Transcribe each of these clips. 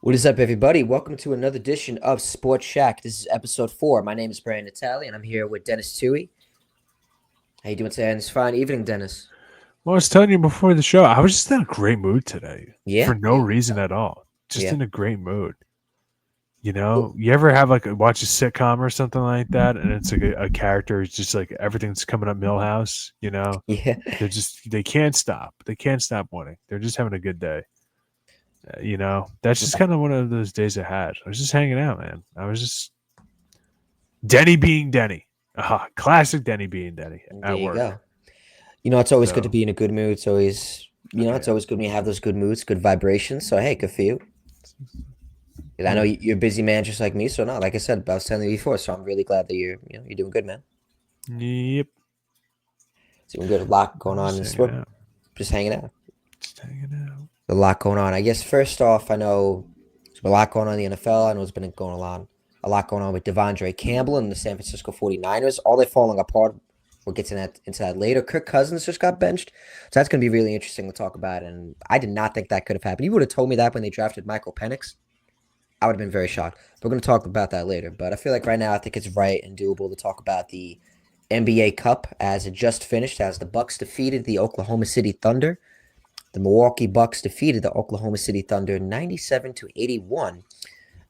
What is up, everybody? Welcome to another edition of Sports Shack. This is episode 4. My name is Brandon Natali, and I'm here with Dennis Tui. How you doing today on this fine evening, Dennis? Well, I was telling you before the show, I was just in a great mood today Yeah, for no reason at all. Just yeah. in a great mood. Cool. You ever have watch a sitcom or something like that, and it's like a character is just like everything's coming up Millhouse. Yeah, They can't stop. They can't stop winning. They're just having a good day. That's just kind of one of those days I had. I was just hanging out, man. I was just Denny being Denny. Classic Denny being Denny there at you work. go. It's always good to So be in a good mood. It's always, it's yeah. always good when you have those good moods, good vibrations. So, hey, good for you. And I know Yeah. you're a busy man just like me. So, no, like I said, I was telling you before. So, I'm really glad that you're doing good, man. Yep. Doing good. A lot going I'm on just in hanging sport. out. Just hanging out. Just hanging out. A lot going on. I guess first off, I know there's been a lot going on in the NFL. I know there's been going on a lot going on with Devondre Campbell and the San Francisco 49ers. All they're falling apart. We'll get to that later. Kirk Cousins just got benched. So that's going to be really interesting to talk about. And I did not think that could have happened. You would have told me that when they drafted Michael Penix. I would have been very shocked. We're going to talk about that later. But I feel like right now I think it's right and doable to talk about the NBA Cup as it just finished, as the Bucks defeated the Oklahoma City Thunder. The Milwaukee Bucks defeated the Oklahoma City Thunder 97-81.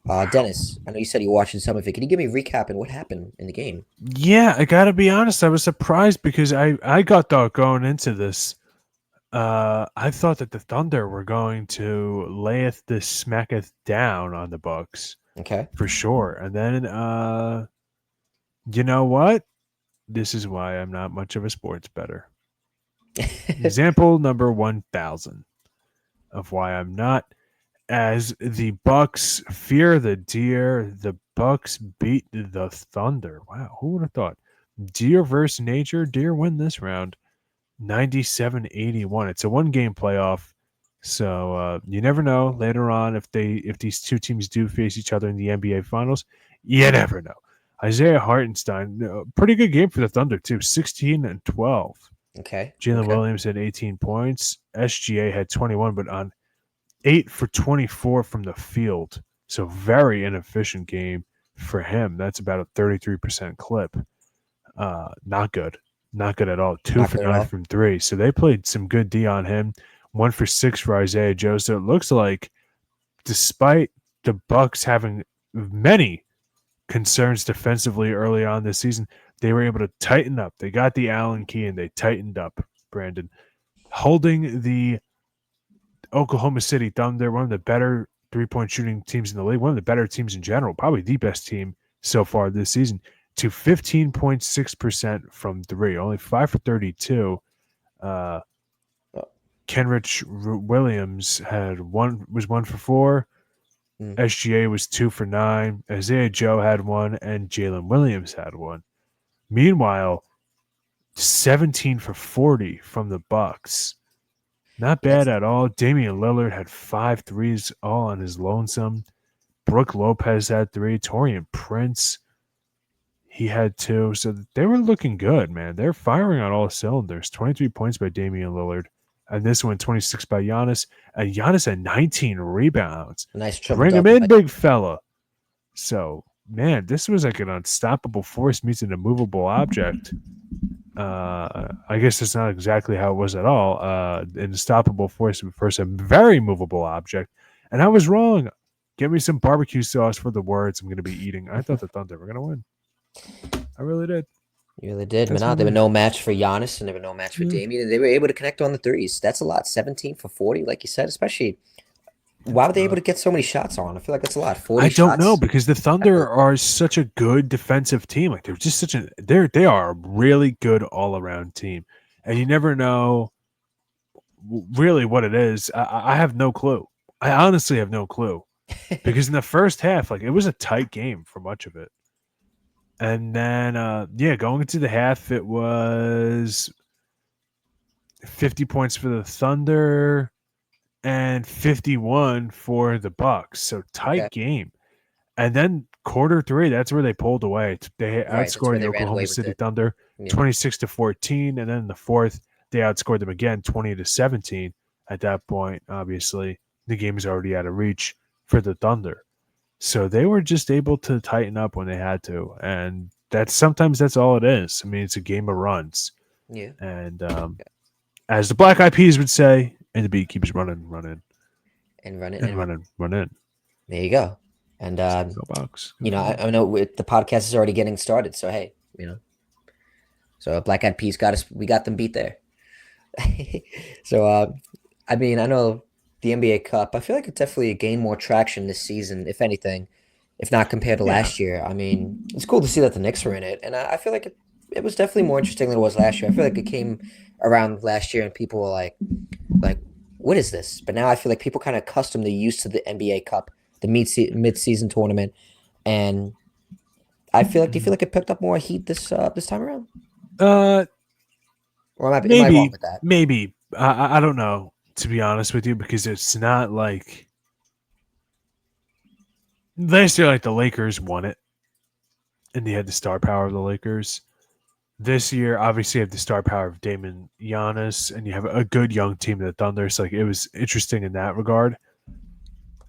Wow. Dennis, I know you said you were watching some of it. Can you give me a recap and what happened in the game? Yeah, I gotta be honest. I was surprised because I got thought going into this. I thought that the Thunder were going to layeth the smacketh down on the Bucks Okay. for sure, and then you know what? This is why I'm not much of a sports bettor. Example number 1,000 of why I'm not. As the Bucks fear the deer, the Bucks beat the Thunder. Wow, who would have thought? Deer versus nature. Deer win this round 97-81. It's a one-game playoff. So you never know later on if these two teams do face each other in the NBA finals. You never know. Isaiah Hartenstein, pretty good game for the Thunder too, 16 and 12. Okay. Jalen Okay. Williams had 18 points. SGA had 21, but on 8 for 24 from the field. So very inefficient game for him. That's about a 33% clip. Not good. Not good at all. Two Not for good at nine all. from three. So they played some good D on him. 1 for 6 for Isaiah Joe. So it looks like despite the Bucks having many concerns defensively early on this season, they were able to tighten up. They got the Allen key and they tightened up, Brandon. Holding the Oklahoma City Thunder, one of the better 3-point shooting teams in the league, one of the better teams in general, probably the best team so far this season, to 15.6% from three, only 5 for 32. Uh, Oh, Kenrich Williams was 1 for 4. mm. SGA was 2 for 9. Isaiah Joe had one, and Jalen Williams had one. Meanwhile, 17 for 40 from the Bucks. Not bad That's at all. Damian Lillard had 5 threes all on his lonesome. Brooke Lopez had 3. Torian Prince, he had 2. So they were looking good, man. They're firing on all cylinders. 23 points by Damian Lillard. And this one, 26 by Giannis. And Giannis had 19 rebounds. a nice triple Bring him double. in, big fella. So, man, this was like an unstoppable force meets an immovable object. I guess it's not exactly how it was at all. An unstoppable force versus a very movable object. And I was wrong. Get me some barbecue sauce for the words I'm going to be eating. I thought the Thunder were going to win. I really did. You really did, That's man. my They were man. no match for Giannis and they were no match for Yeah, Damian. And they were able to connect on the threes. That's a lot. 17 for 40, like you said, especially. Why that's were they able not. to get so many shots on? I feel like that's a lot. 40 I don't know shots. because the That's Thunder are such a good defensive team. Like they're just they are a really good all around team, and you never know really what it is. I have no clue. I honestly have no clue because in the first half, like it was a tight game for much of it. And then, going into the half, it was 50 points for the Thunder and 51 for the Bucks. So Okay. tight game. And then quarter three, that's where they pulled away. They Right. That's outscored where the they ran Oklahoma away with City it. Thunder Yeah. 26-14, and then in the fourth, they outscored them again 20-17. At that point, obviously, the game is already out of reach. for the Thunder. So they were just able to tighten up when they had to. And sometimes that's all it is. I mean, it's a game of runs. Yeah. And as the Black Eyed Peas would say, and the beat keeps running, And run it and and run. running. There you go. And Go Bucks. I know the podcast is already getting started. So hey, so Black Eyed Peas got us. We got them beat there. So I mean, I know the NBA Cup. I feel like it definitely gained more traction this season, if anything, if not compared to Yeah. last year. I mean, it's cool to see that the Knicks were in it, and I feel like it was definitely more interesting than it was last year. I feel like it came around last year, and people were like, what is this? But now I feel like people kind of accustomed to used to the NBA Cup, the mid season tournament, and I feel like do you feel like it picked up more heat this time around, Uh, or am I wrong with that? maybe. I don't know, to be honest with you, because it's not like last year. Like the Lakers won it, and they had the star power of the Lakers. This year, obviously, you have the star power of Damon Giannis, and you have a good young team, the Thunder. So, like, it was interesting in that regard.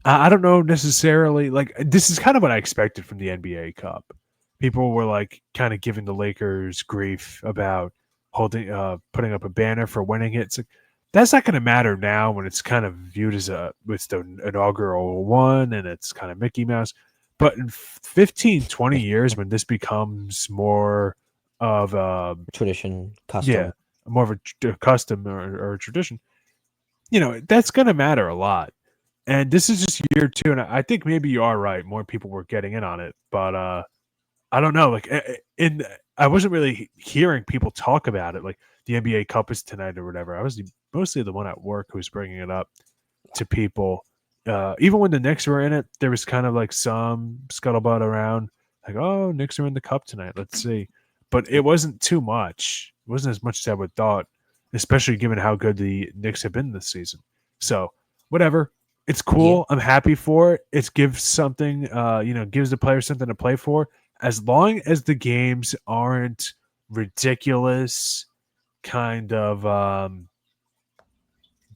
I don't know necessarily. Like, this is kind of what I expected from the NBA Cup. People were like kind of giving the Lakers grief about putting up a banner for winning it. It's like that's not going to matter now when it's kind of viewed as it's the inaugural one and it's kind of Mickey Mouse. But in 15, 20 years, when this becomes more of Tradition, custom. more of a custom or a tradition, that's going to matter a lot. And this is just year two, and I think maybe you are right. More people were getting in on it, but I don't know. Like, I wasn't really hearing people talk about it. Like the NBA Cup is tonight or whatever. I was mostly the one at work who was bringing it up to people. Even when the Knicks were in it, there was kind of like some scuttlebutt around, like, "Oh, Knicks are in the Cup tonight. Let's see." But it wasn't too much. It wasn't as much as I would thought, especially given how good the Knicks have been this season. So, whatever. It's Yeah, cool. I'm happy for it. It gives something, gives the players something to play for. As long as the games aren't ridiculous, kind of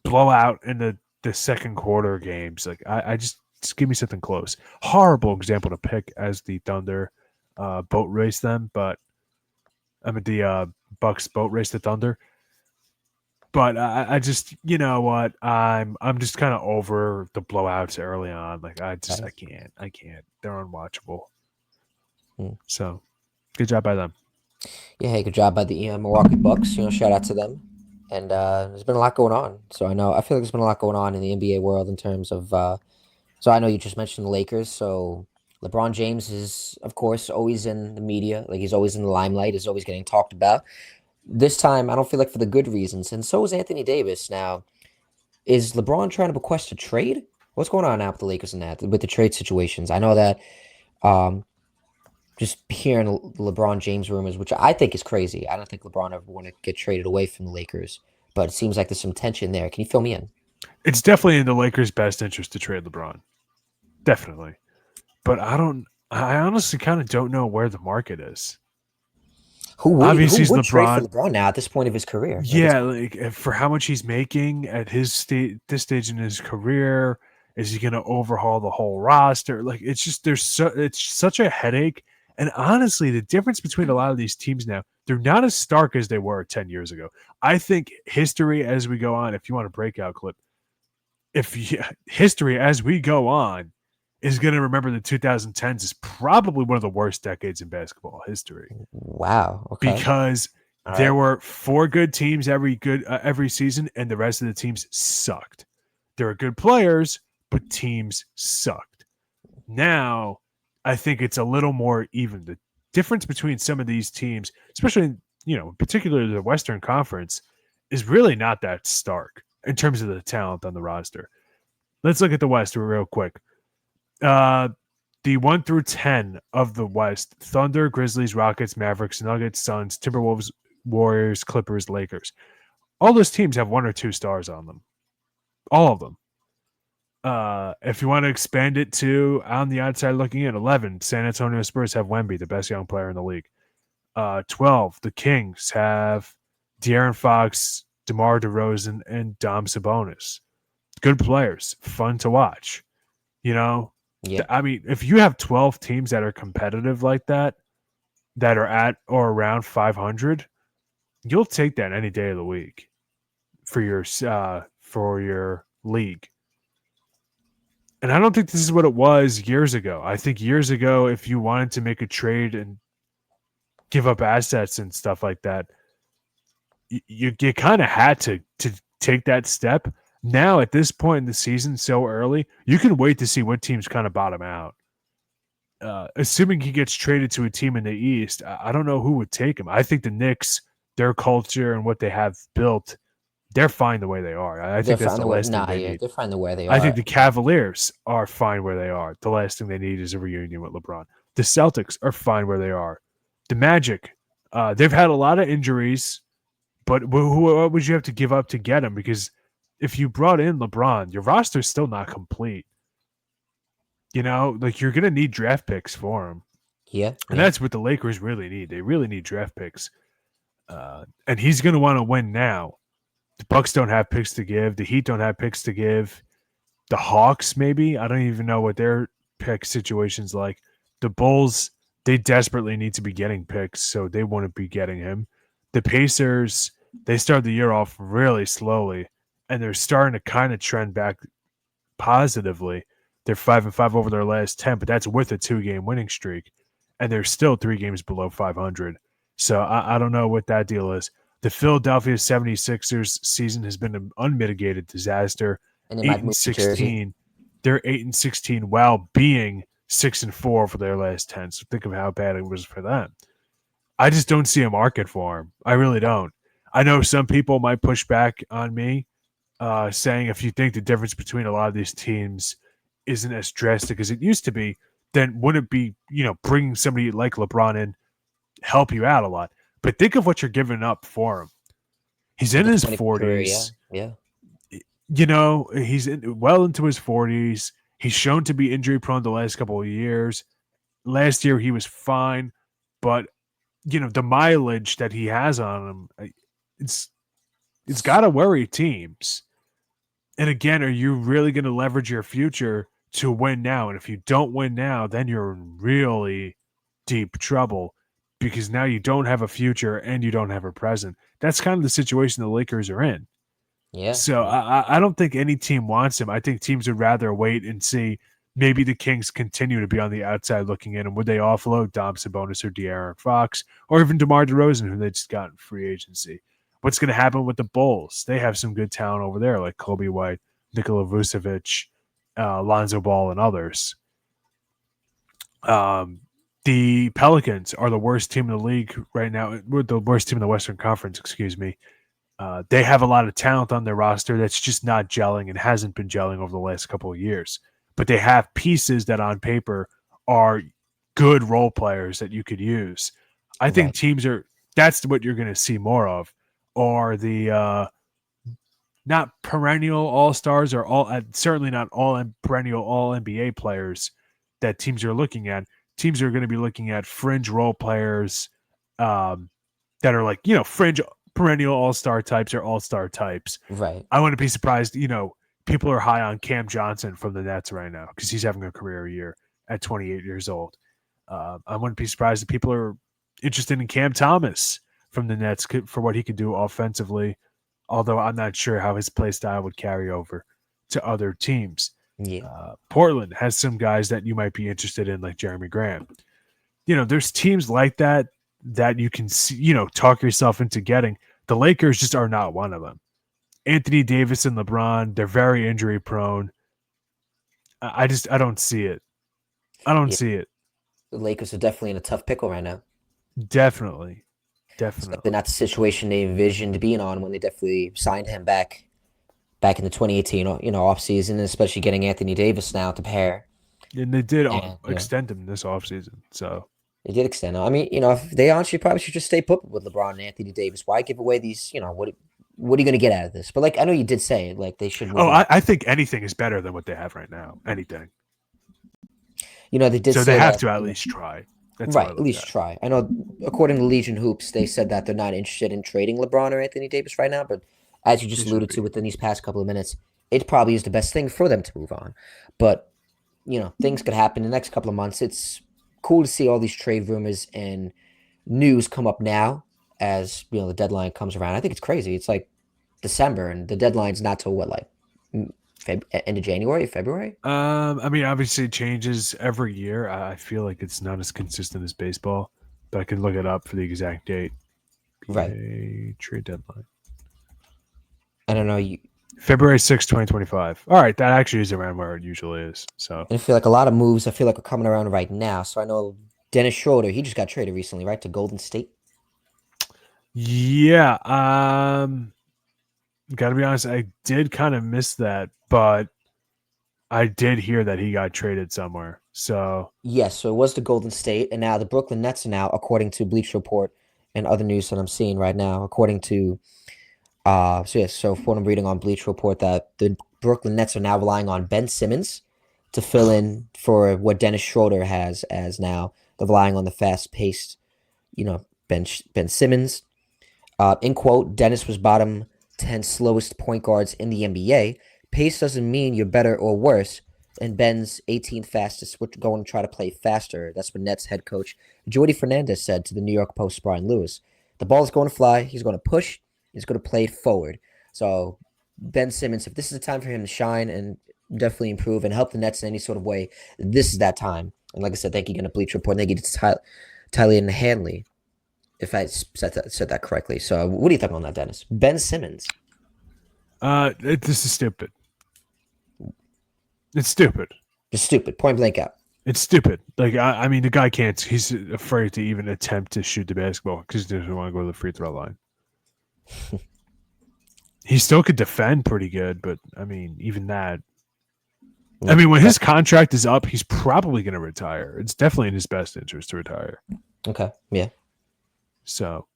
blowout in the second quarter games. Like I just give me something close. Horrible example to pick as the Thunder boat race them, but I mean the Bucks boat race the Thunder. But I just, you know what, I'm just kind of over the blowouts early on. Like I can't. They're unwatchable. Mm. So good job by them. Yeah. Hey, good job by the Milwaukee Bucks. Shout out to them. And there's been a lot going on. So I feel like there's been a lot going on in the NBA world in terms of. So I know you just mentioned the Lakers. So LeBron James is, of course, always in the media. Like he's always in the limelight. He's always getting talked about. This time, I don't feel like for the good reasons. And so is Anthony Davis. Now, is LeBron trying to request a trade? What's going on now with the Lakers and that with the trade situations? I know that um, just hearing LeBron James rumors, which I think is crazy. I don't think LeBron ever want to get traded away from the Lakers, but it seems like there's some tension there. Can you fill me in? It's definitely in the Lakers' best interest to trade LeBron. Definitely. But I honestly kind of don't know where the market is. Who Obviously, he's would trade for LeBron. LeBron now at this point of his career? Yeah, like for how much he's making at this stage in his career, is he going to overhaul the whole roster? Like it's just it's such a headache. And honestly, the difference between a lot of these teams now, they're not as stark as they were 10 years ago. I think history as we go on, if you want a breakout clip, history as we go on is going to remember the 2010s is probably one of the worst decades in basketball history Wow. Okay. because All there right. were four good teams every season, and the rest of the teams sucked. There were good players, but teams sucked. Now, I think it's a little more even. The difference between some of these teams, especially particularly the Western Conference, is really not that stark in terms of the talent on the roster. Let's look at the West real quick. The 1 through 10 of the West: Thunder, Grizzlies, Rockets, Mavericks, Nuggets, Suns, Timberwolves, Warriors, Clippers, Lakers. All those teams have one or two stars on them. All of them. If you want to expand it to on the outside looking in, 11, San Antonio Spurs have Wemby, the best young player in the league. 12, the Kings have De'Aaron Fox, DeMar DeRozan, and Dom Sabonis. Good players, fun to watch. You know, Yeah. I mean, if you have 12 teams that are competitive like that, that are at or around 500, you'll take that any day of the week for your league. And I don't think this is what it was years ago. I think years ago, if you wanted to make a trade and give up assets and stuff like that, you kind of had to take that step. Now at this point in the season, so early, you can wait to see what teams kind of bottom out. Assuming he gets traded to a team in the East, I don't know who would take him. I think the Knicks, their culture and what they have built, they're fine the way they are. I They're think that's fine the the way. last thing Nah, they yeah, need. they're fine the way they I think are. the Cavaliers are fine where they are. The last thing they need is a reunion with LeBron. The Celtics are fine where they are. The Magic, they've had a lot of injuries, but what would you have to give up to get him? Because if you brought in LeBron, your roster's still not complete. You know, like you're going to need draft picks for him. Yeah, And yeah, that's what the Lakers really need. They really need draft picks. And he's going to want to win now. The Bucks don't have picks to give. The Heat don't have picks to give. The Hawks, maybe. I don't even know what their pick situation's like. The Bulls, they desperately need to be getting picks, so they wouldn't be getting him. The Pacers, they start the year off really slowly, and they're starting to kind of trend back positively. They're 5-5 over their last 10, but that's with a 2-game winning streak, and they're still 3 games below 500. So I don't know what that deal is. The Philadelphia 76ers season has been an unmitigated disaster. and they 8 might and move to Jersey. 16. They're 8 and 16 while being 6-4 for their last 10. So think of how bad it was for them. I just don't see a market for him. I really don't. I know some people might push back on me, saying if you think the difference between a lot of these teams isn't as drastic as it used to be, then wouldn't it be, bringing somebody like LeBron in help you out a lot? But think of what you're giving up for him. He's in At this his point in his career, yeah, 40s. yeah, He's well into his 40s. He's shown to be injury prone the last couple of years. Last year he was fine, but the mileage that he has on him, it's got to worry teams. And again, are you really going to leverage your future to win now? And if you don't win now, then you're in really deep trouble because now you don't have a future and you don't have a present. That's kind of the situation the Lakers are in. yeah, So yeah. I don't think any team wants him. I think teams would rather wait and see. Maybe the Kings continue to be on the outside looking in, and would they offload Dom Sabonis or De'Aaron Fox or even DeMar DeRozan, who they just got in free agency? What's going to happen with the Bulls? They have some good talent over there, like Kobe White, Nikola Vucevic, Lonzo Ball, and others. The Pelicans are the worst team in the league right now. We're the worst team in the Western Conference, excuse me. They have a lot of talent on their roster that's just not gelling and hasn't been gelling over the last couple of years. But they have pieces that on paper are good role players that you could use. I think Right. teams that's what you're going to see more of, or the not perennial all-stars or certainly not all perennial all NBA players that teams are looking at. Teams are going to be looking at fringe role players that are like, fringe perennial all-star types or all-star types. Right. I wouldn't be surprised, people are high on Cam Johnson from the Nets right now because he's having a career year at 28 years old. I wouldn't be surprised if people are interested in Cam Thomas from the Nets for what he could do offensively, although I'm not sure how his play style would carry over to other teams. Yeah. Portland has some guys that you might be interested in, like Jeremy Graham. There's teams like that you can see, talk yourself into getting. The Lakers just are not one of them. Anthony Davis and LeBron, they're very injury prone. I don't see it. I don't Yeah. see it. The Lakers are definitely in a tough pickle right now. Definitely. It's definitely Definitely. not the situation they envisioned being on when they definitely signed him back in the 2018, off season, especially getting Anthony Davis now to pair. And they did And extend him this offseason. So they did extend him. I mean, if they honestly probably should just stay put with LeBron and Anthony Davis. Why give away these? What are you going to get out of this? But like I know you did say like they should move on. I think anything is better than what they have right now. Anything. They did So they say have that. to at least try. That's Right, what I at look least at. try. I know, according to Legion Hoops, they said that they're not interested in trading LeBron or Anthony Davis right now. But as you They just should alluded be. to within these past couple of minutes, it probably is the best thing for them to move on. But things could happen in the next couple of months. It's cool to see all these trade rumors and news come up now as the deadline comes around. I think it's crazy. It's like December and the deadline's not till what, like end of January, February? I mean, obviously it changes every year. I feel like it's not as consistent as baseball, but I can look it up for the exact date. Right. PA trade deadline. I don't know. You February 6th, 2025. All right, that actually is around where it usually is. So and I feel like a lot of moves I feel like are coming around right now. So I know Dennis Schroeder, he just got traded recently, right, to Golden State. yeah, gotta be honest, I did kind of miss that, but I did hear that he got traded somewhere. So Yes, so it was the Golden State, and now the Brooklyn Nets are now, according to Bleach Report and other news that I'm seeing right now, according to so from what I'm reading on Bleach Report, that the Brooklyn Nets are now relying on Ben Simmons to fill in for what Dennis Schroeder has as now. They're relying on the fast-paced, Ben Simmons. In quote, Dennis was bottom 10 slowest point guards in the NBA. Pace doesn't mean you're better or worse. And Ben's 18th fastest, we're going to try to play faster. That's what Nets head coach Jordy Fernandez said to the New York Post's Brian Lewis. The ball is going to fly. He's going to push. He's going to play it forward. So Ben Simmons, if this is the time for him to shine and definitely improve and help the Nets in any sort of way, this is that time. And like I said, thank you again to Bleach Report. Thank you to Tyler and Hanley, if I said that correctly. So what do you think on that, Dennis? Ben Simmons. this is stupid. It's stupid. Just stupid. Point blank out. It's stupid. Like I mean, the guy can't. He's afraid to even attempt to shoot the basketball because he doesn't want to go to the free throw line. He still could defend pretty good, but I mean, even that. I mean, when his contract is up, he's probably going to retire. It's definitely in his best interest to retire. Okay. Yeah. So.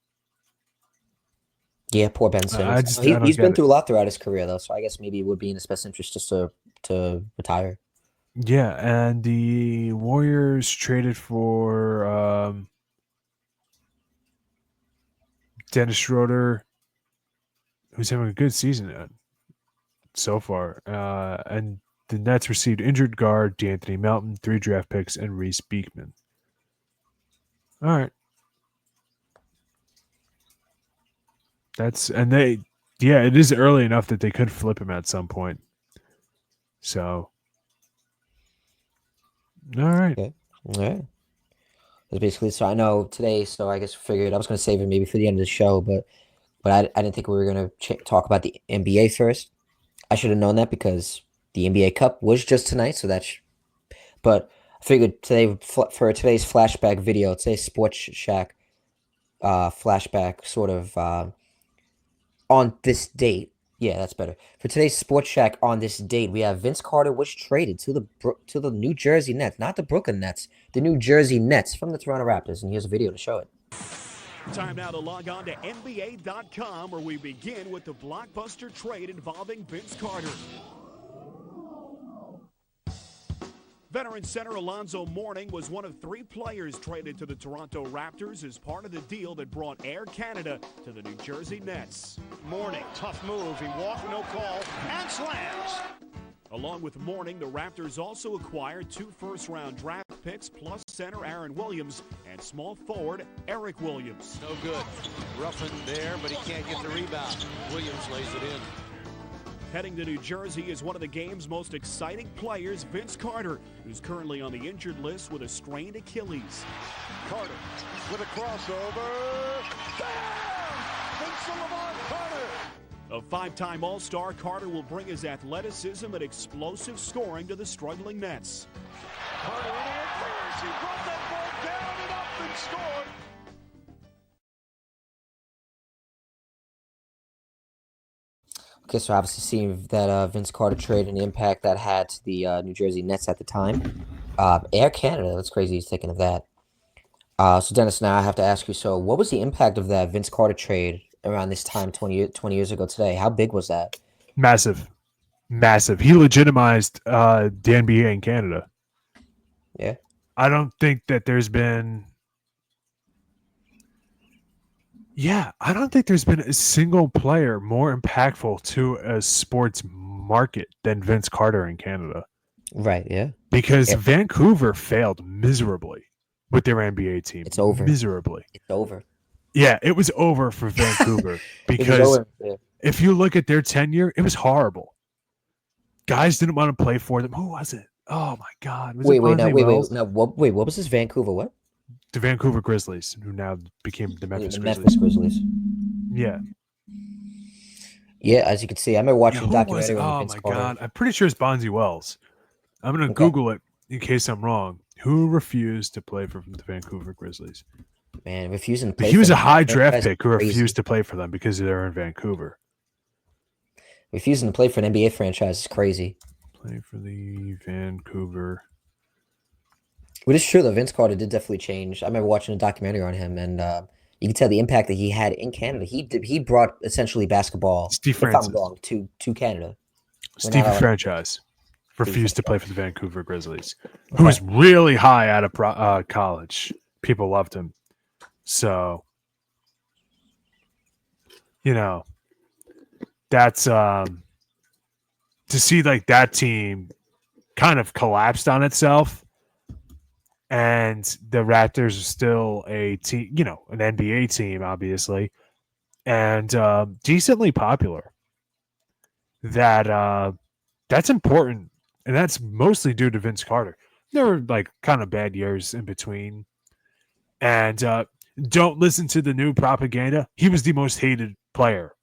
Yeah, poor Ben Simmons. He's been through a lot throughout his career, though, so I guess maybe it would be in his best interest just to retire. Yeah, and the Warriors traded for Dennis Schroeder, who's having a good season so far. And the Nets received injured guard D'Anthony Melton, 3 draft picks, and Reese Beekman. All right. It is early enough that they could flip him at some point. So, all right. Okay. All right. That's basically, so I know today, so I guess figured I was going to save it maybe for the end of the show, but I didn't think we were going to talk about the NBA first. I should have known that because the NBA Cup was just tonight, so but I figured today for today's flashback video, today's Sports Shack flashback sort of on this date. Yeah, that's better. For today's Sports Shack on this date, we have Vince Carter was traded to the New Jersey Nets, not the Brooklyn Nets, the New Jersey Nets from the Toronto Raptors, and here's a video to show it. Time now to log on to NBA.com, where we begin with the blockbuster trade involving Vince Carter. Veteran center Alonzo Mourning was one of 3 players traded to the Toronto Raptors as part of the deal that brought Air Canada to the New Jersey Nets. Mourning, tough move. He walked, no call, and slams. Along with Mourning, the Raptors also acquired 2 first-round draft picks, plus center Aaron Williams and small forward Eric Williams. No good. Ruffin there, but he can't get the rebound. Williams lays it in. Heading to New Jersey is one of the game's most exciting players, Vince Carter, who's currently on the injured list with a strained Achilles. Carter with a crossover. Bam! Vince Lamar Carter. A 5-time All-Star, Carter will bring his athleticism and explosive scoring to the struggling Nets. Carter in here first. He brought that ball down and up and scored. Okay, so obviously seeing that Vince Carter trade and the impact that had to the New Jersey Nets at the time. Air Canada, that's crazy he's thinking of that. So Dennis, now I have to ask you, so what was the impact of that Vince Carter trade around this time 20 years ago today? How big was that? Massive. He legitimized the NBA in Canada. Yeah. I don't think that there's been a single player more impactful to a sports market than Vince Carter in Canada. Right. Yeah. because Yeah. Vancouver failed miserably with their NBA team. It's over. Miserably. It's over. Yeah, it was over for Vancouver It was because over. Yeah. if you look at their tenure, it was horrible. Guys didn't want to play for them. Who was it? Oh my God! Was it Bonzi Wells? What was this? Vancouver? What? The Vancouver Grizzlies, who now became the Memphis The Grizzlies. Memphis Grizzlies. Yeah. Yeah, as you can see, I remember watching Yeah, a who was documentary it? on Oh Vince my Carter. God! I'm pretty sure it's Bonzi Wells. I'm gonna Okay. Google it in case I'm wrong. Who refused to play for the Vancouver Grizzlies? Man, refusing to But play. he was for a them, high that draft guy's pick who crazy. refused to play for them because they're in Vancouver. Refusing to play for an NBA franchise is crazy. Play for the Vancouver. But it's true though. Vince Carter did definitely change. I remember watching a documentary on him, and you can tell the impact that he had in Canada. He brought essentially basketball, Steve if I'm Francis. wrong, to Canada. Steve not allowed- Franchise refused to play for the Vancouver Grizzlies, who Okay. was really high out of college. People loved him. So, that's to see like that team kind of collapsed on itself, and the Raptors are still a team, an NBA team, obviously, and decently popular. That's important, and that's mostly due to Vince Carter. There were like kind of bad years in between, and don't listen to the new propaganda. He was the most hated player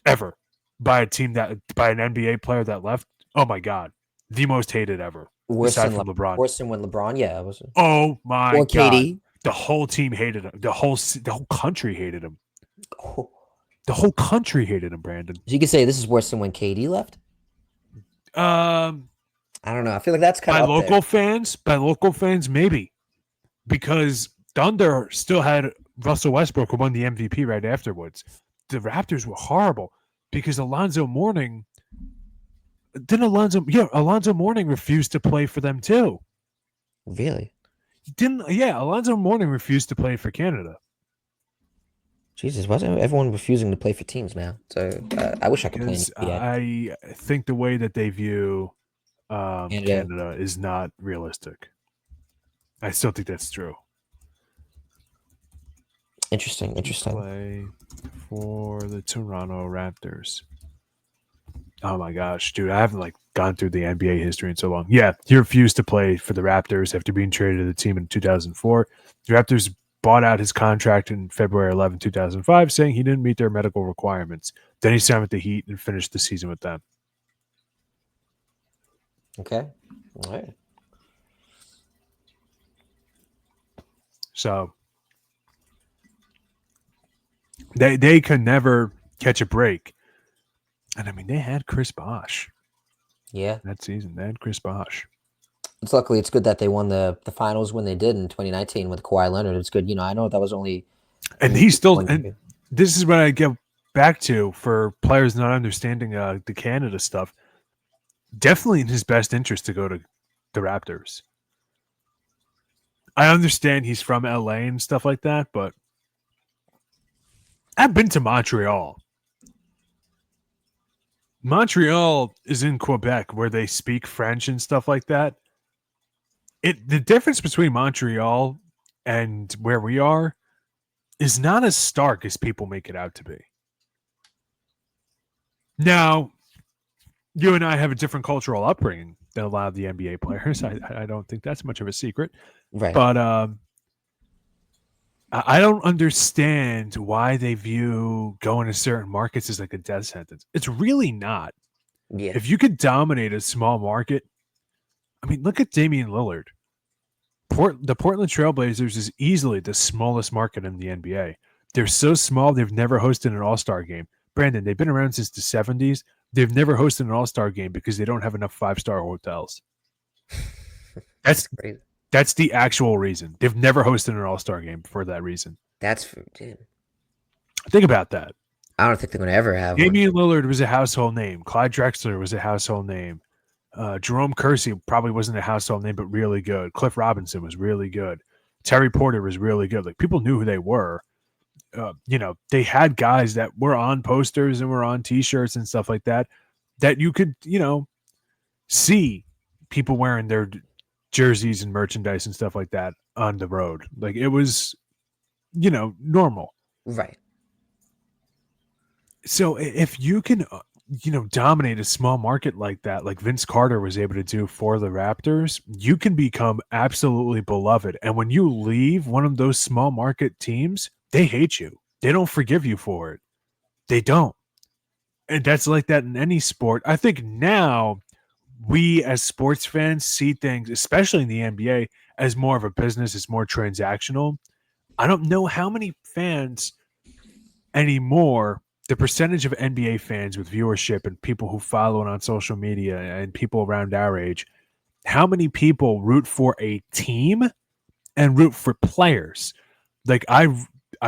ever by an NBA player that left. Oh my God, the most hated ever, aside from LeBron. Worse than when LeBron, yeah, it was. Oh my Or God, KD. the whole team hated him. The whole country hated him. Oh. The whole country hated him, Brandon. So you could say this is worse than when KD left. I don't know. I feel like that's kind By of local fans, maybe, because Thunder still had Russell Westbrook, who won the MVP right afterwards. The Raptors were horrible because Alonzo Mourning refused to play for them too. Really? Alonzo Mourning refused to play for Canada. Jesus, wasn't everyone refusing to play for teams now? So I wish I could play in Because the NBA. I think the way that they view Canada is not realistic. I still think that's true. Interesting. Play for the Toronto Raptors. Oh my gosh, dude! I haven't gone through the NBA history in so long. Yeah, he refused to play for the Raptors after being traded to the team in 2004. The Raptors bought out his contract in February 11, 2005, saying he didn't meet their medical requirements. Then he signed with the Heat and finished the season with them. Okay. All right. So they could never catch a break. And I mean, they had Chris Bosh. Yeah. That season. They had Chris Bosh. Luckily, it's good that they won the finals when they did in 2019 with Kawhi Leonard. It's good. I know that was only. And he's still. And this is what I get back to for players not understanding the Canada stuff. Definitely in his best interest to go to the Raptors. I understand he's from LA and stuff like that, but I've been to Montreal. Montreal is in Quebec where they speak French and stuff like that. The difference between Montreal and where we are is not as stark as people make it out to be. Now, you and I have a different cultural upbringing than a lot of the NBA players. I don't think that's much of a secret. Right. But I don't understand why they view going to certain markets as like a death sentence. It's really not. Yeah. If you could dominate a small market, I mean, look at Damian Lillard. The Portland Trailblazers is easily the smallest market in the NBA. They're so small, they've never hosted an all-star game. Brandon, they've been around since the 70s. They've never hosted an all-star game because they don't have enough five-star hotels. That's crazy. That's the actual reason. They've never hosted an all-star game for that reason. Dude. Think about that. I don't think they're going to ever have Damian Lillard was a household name. Clyde Drexler was a household name. Jerome Kersey probably wasn't a household name, but really good. Cliff Robinson was really good. Terry Porter was really good. Like, people knew who they were. They had guys that were on posters and were on T-shirts and stuff like that you could, see people wearing their jerseys and merchandise and stuff like that on the road. Like it was, normal. Right. So if you can, dominate a small market like that, like Vince Carter was able to do for the Raptors, you can become absolutely beloved. And when you leave one of those small market teams, they hate you. They don't forgive you for it. They don't. And that's like that in any sport. I think now we as sports fans see things, especially in the NBA, as more of a business, it's more transactional. I don't know how many fans anymore, the percentage of NBA fans with viewership and people who follow it on social media and people around our age, how many people root for a team and root for players? Like I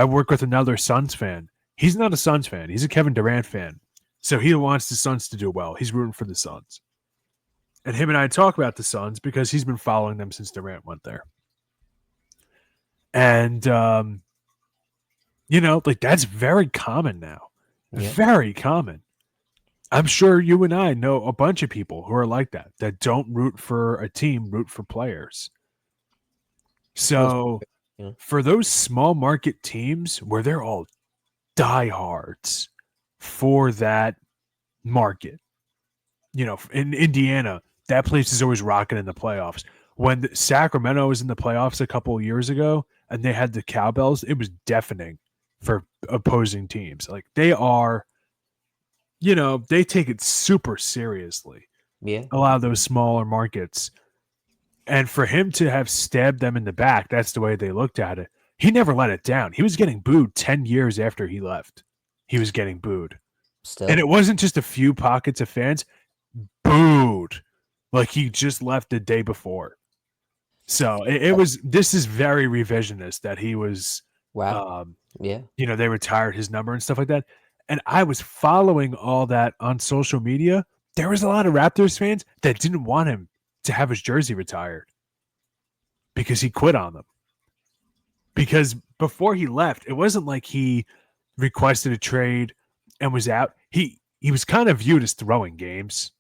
work with another Suns fan. He's not a Suns fan. He's a Kevin Durant fan. So he wants the Suns to do well. He's rooting for the Suns. And him and I talk about the Suns because he's been following them since Durant went there. And, like that's very common now. Yeah. Very common. I'm sure you and I know a bunch of people who are like that don't root for a team, root for players. So Yeah. for those small market teams where they're all diehards for that market, in Indiana, that place is always rocking in the playoffs. When Sacramento was in the playoffs a couple of years ago and they had the cowbells, it was deafening for opposing teams. Like they are, they take it super seriously. Yeah. A lot of those smaller markets. And for him to have stabbed them in the back, that's the way they looked at it. He never let it down. He was getting booed 10 years after he left. He was getting booed. Still. And it wasn't just a few pockets of fans. Booed. Like he just left the day before. So this is very revisionist that he was, wow. Yeah. they retired his number and stuff like that. And I was following all that on social media. There was a lot of Raptors fans that didn't want him to have his jersey retired because he quit on them. Because before he left, it wasn't like he requested a trade and was out. He was kind of viewed as throwing games.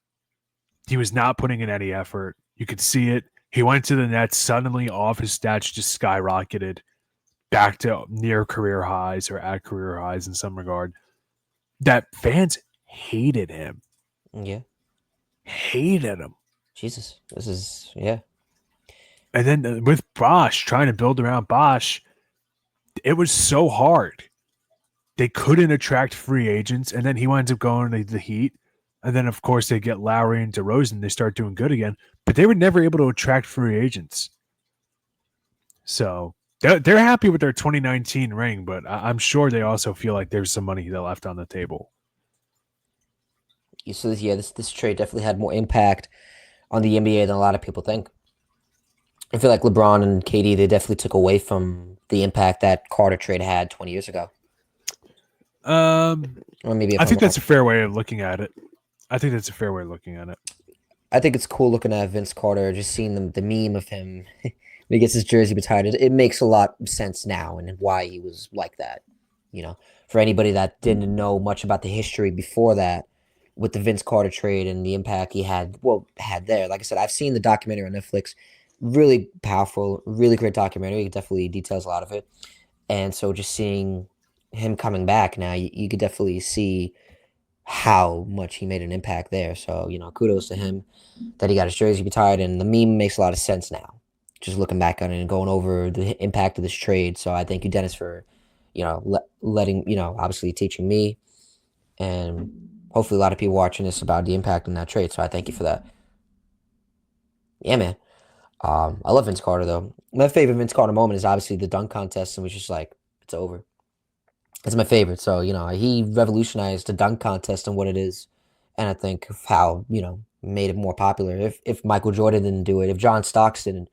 He was not putting in any effort. You could see it. He went to the Nets. Suddenly, all of his stats just skyrocketed back to near career highs or at career highs in some regard. That fans hated him. Yeah. Hated him. Jesus. This is, yeah. And then with Bosch, trying to build around Bosch, it was so hard. They couldn't attract free agents. And then he winds up going to the Heat. And then, of course, they get Lowry and DeRozan. They start doing good again. But they were never able to attract free agents. So they're happy with their 2019 ring, but I'm sure they also feel like there's some money they left on the table. So, yeah, this trade definitely had more impact on the NBA than a lot of people think. I feel like LeBron and KD, they definitely took away from the impact that Carter trade had 20 years ago. Or maybe I think that's a fair way of looking at it. I think it's cool looking at Vince Carter, just seeing the meme of him when he gets his jersey retired. It makes a lot of sense now and why he was like that. For anybody that didn't know much about the history before that, with the Vince Carter trade and the impact he had there. Like I said, I've seen the documentary on Netflix. Really powerful, really great documentary. It definitely details a lot of it. And so just seeing him coming back now, you could definitely see how much he made an impact there. So, kudos to him that he got his jersey retired. And the meme makes a lot of sense now, just looking back on it and going over the impact of this trade. So I thank you, Dennis, for, letting, obviously teaching me. And hopefully a lot of people watching this about the impact in that trade. So I thank you for that. Yeah, man. I love Vince Carter, though. My favorite Vince Carter moment is obviously the dunk contest, and was just like, it's over. It's my favorite. So, he revolutionized the dunk contest and what it is. And I think how, made it more popular. If Michael Jordan didn't do it, if John Starks didn't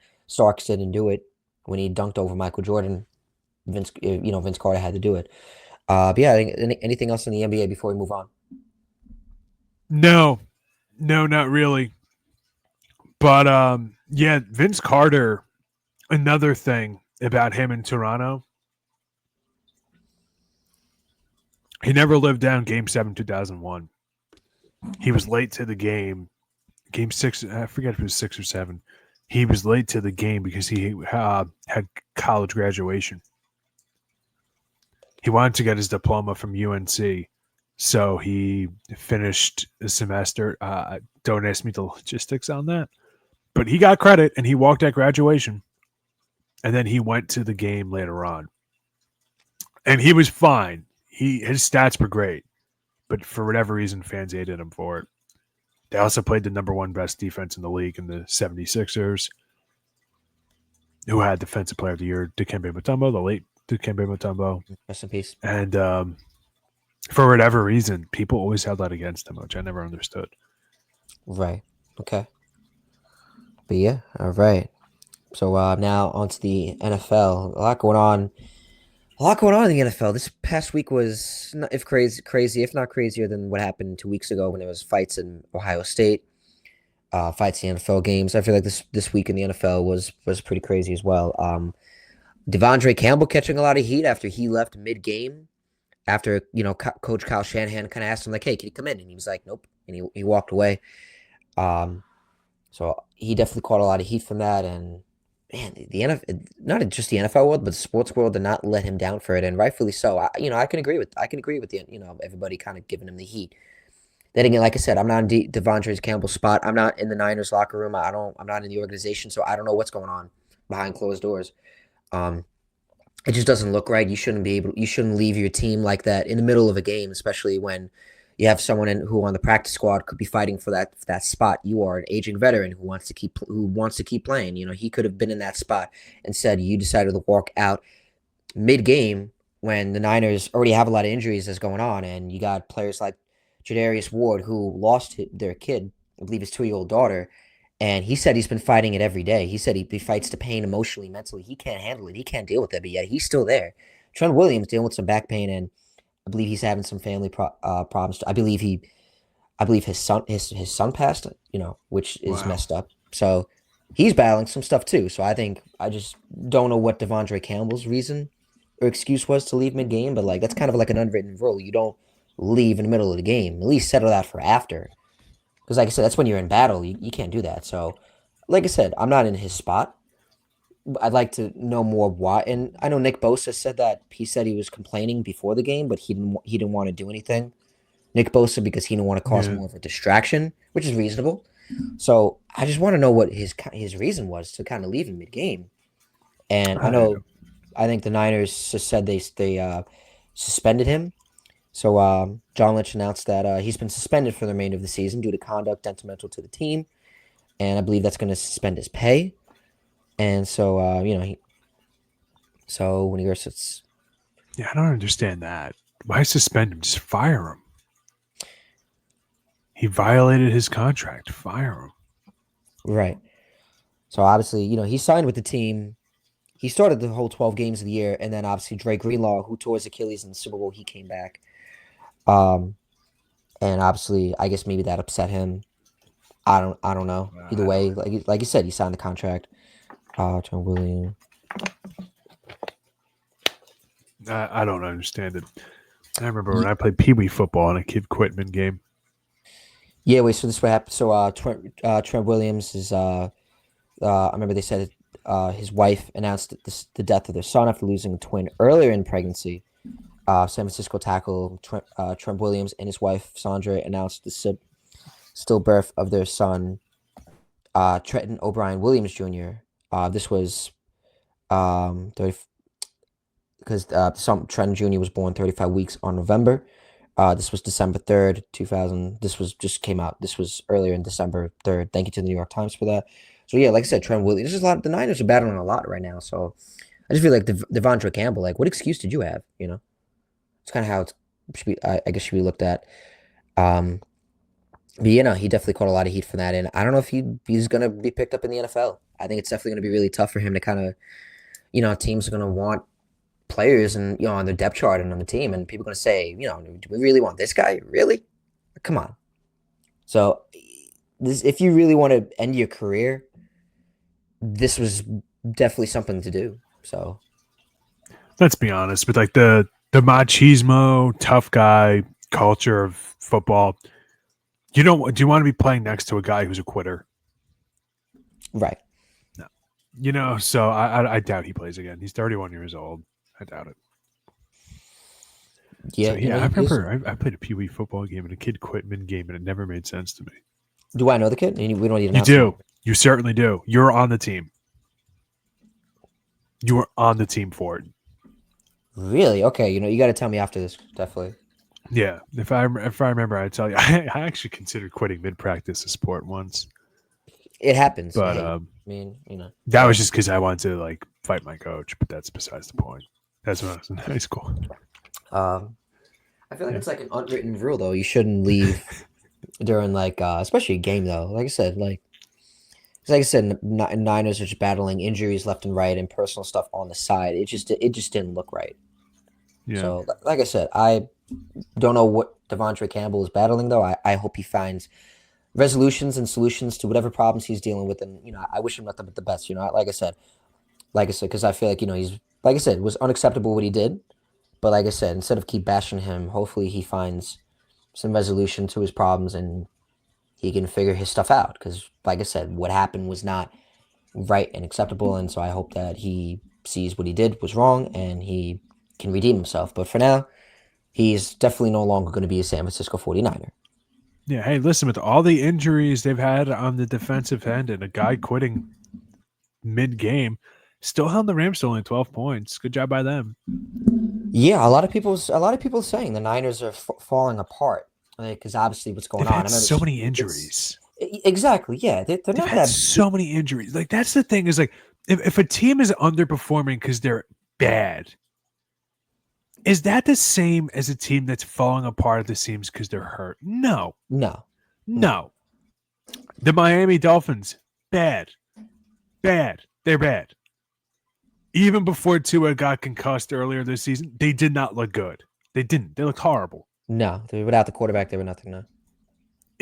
do it when he dunked over Michael Jordan, Vince Carter had to do it. But yeah, I think anything else in the NBA before we move on? No, not really. But yeah, Vince Carter, another thing about him in Toronto, he never lived down Game 7, 2001. He was late to the game game 6. I forget if it was 6 or 7. He was late to the game because he had college graduation. He wanted to get his diploma from UNC, so he finished the semester. Don't ask me the logistics on that, but he got credit and he walked at graduation, and then he went to the game later on, and he was fine. His stats were great, but for whatever reason, fans hated him for it. They also played the number 1 best defense in the league in the 76ers, who had Defensive Player of the Year, Dikembe Mutombo, the late Dikembe Mutombo. Rest in peace. And for whatever reason, people always held that against him, which I never understood. Right. Okay. But yeah, all right. So now on to the NFL. A lot going on. A lot going on in the NFL. This past week was, if not crazier than what happened 2 weeks ago when there was fights in Ohio State, fights in NFL games. I feel like this week in the NFL was pretty crazy as well. Devondre Campbell catching a lot of heat after he left mid-game. After, Coach Kyle Shanahan kind of asked him, like, hey, can you come in? And he was like, nope. And he walked away. So he definitely caught a lot of heat from that. And, man, the NFL, not just the NFL world, but the sports world did not let him down for it. And rightfully so. I can agree with the, everybody kind of giving him the heat. Then again, like I said, I'm not in Devondre Campbell's spot. I'm not in the Niners locker room. I'm not in the organization, so I don't know what's going on behind closed doors. It just doesn't look right. You shouldn't leave your team like that in the middle of a game, especially when you have someone who on the practice squad could be fighting for that spot. You are an aging veteran who wants to keep playing. He could have been in that spot. Instead, you decided to walk out mid-game when the Niners already have a lot of injuries that's going on, and you got players like Jadarius Ward who lost their kid, I believe his 2-year-old daughter. And he said he's been fighting it every day. He said he fights the pain emotionally, mentally. He can't handle it. He can't deal with it, but yet he's still there. Trent Williams dealing with some back pain, and I believe he's having some family problems. I believe his son passed, which is messed up. So he's battling some stuff too. So I just don't know what Devondre Campbell's reason or excuse was to leave mid-game, but that's kind of like an unwritten rule. You don't leave in the middle of the game. At least settle that for after. Because like I said, that's when you're in battle. You can't do that. So, like I said, I'm not in his spot. I'd like to know more why. And I know Nick Bosa said that he said he was complaining before the game, but he didn't want to do anything. Nick Bosa, because he didn't want to cause more of a distraction, which is reasonable. So I just want to know what his reason was to kind of leave him mid-game. And I think the Niners just said they suspended him. So John Lynch announced that he's been suspended for the remainder of the season due to conduct detrimental to the team, and I believe that's going to suspend his pay. And so so when he goes, it's I don't understand that. Why suspend him? Just fire him. He violated his contract. Fire him. Right. So obviously, he signed with the team. He started the whole 12 games of the year, and then obviously Drake Greenlaw, who tore his Achilles in the Super Bowl, he came back. And obviously, I guess maybe that upset him. I don't know. Either way, like you said, he signed the contract. Trent Williams. I don't understand it. I remember when I played Pee Wee football and a kid quit mid game. Yeah, wait. So this what happened. So Trent Williams is. I remember they said his wife announced the death of their son after losing a twin earlier in pregnancy. San Francisco tackle Trent Williams and his wife Sandra announced the stillbirth of their son, Trenton O'Brien Williams Jr. This was because Trenton Jr. was born 35 weeks on November. This was December 3rd, 2000. This was earlier in December 3rd. Thank you to the New York Times for that. So yeah, like I said, Trent Williams. There's a lot. The Niners are battling a lot right now. So I just feel like Devondre Campbell. What excuse did you have? It's kind of how it should be. I guess should be looked at. But he definitely caught a lot of heat from that, and I don't know if he's going to be picked up in the NFL. I think it's definitely going to be really tough for him to kind of, teams are going to want players and on their depth chart and on the team, and people are going to say, do we really want this guy? Really? Come on. So if you really want to end your career, this was definitely something to do. So let's be honest, but the machismo, tough guy culture of football, Do you want to be playing next to a guy who's a quitter? Right. No. So I doubt he plays again. He's 31 years old. I doubt it. Yeah. So, I remember I played a Pee Wee football game and a kid quit mid-game and it never made sense to me. Do I know the kid? We don't even. You do. You certainly do. You're on the team. You are on the team for it. Really? Okay. You got to tell me after this. Definitely. Yeah. If I remember, I'd tell you. I actually considered quitting mid-practice a sport once. It happens. But that was just because I wanted to like fight my coach. But that's besides the point. That's when I was in high school. I feel like it's like an unwritten rule, though. You shouldn't leave during especially a game, though. Like I said, Niners are just battling injuries left and right and personal stuff on the side. It just didn't look right. Yeah. So, like I said, I don't know what Devondre Campbell is battling, though. I hope he finds resolutions and solutions to whatever problems he's dealing with, and I wish him nothing but the best. Like I said, because I feel like he's it was unacceptable what he did. But like I said, instead of keep bashing him, hopefully he finds some resolution to his problems and he can figure his stuff out. Because like I said, what happened was not right and acceptable. And so I hope that he sees what he did was wrong and he can redeem himself. But for now, he's definitely no longer going to be a San Francisco 49er. Yeah. Hey, listen, with all the injuries they've had on the defensive end and a guy quitting mid-game, still held the Rams to only 12 points. Good job by them. Yeah, a lot of people are saying the Niners are falling apart because obviously what's going on. So many injuries. Exactly. Yeah, they're not that. So many injuries. Like that's the thing is like if a team is underperforming because they're bad, is that the same as a team that's falling apart at the seams because they're hurt? No. The Miami Dolphins, bad. They're bad. Even before Tua got concussed earlier this season, they did not look good. They didn't. They looked horrible. No, without the quarterback, they were nothing. No.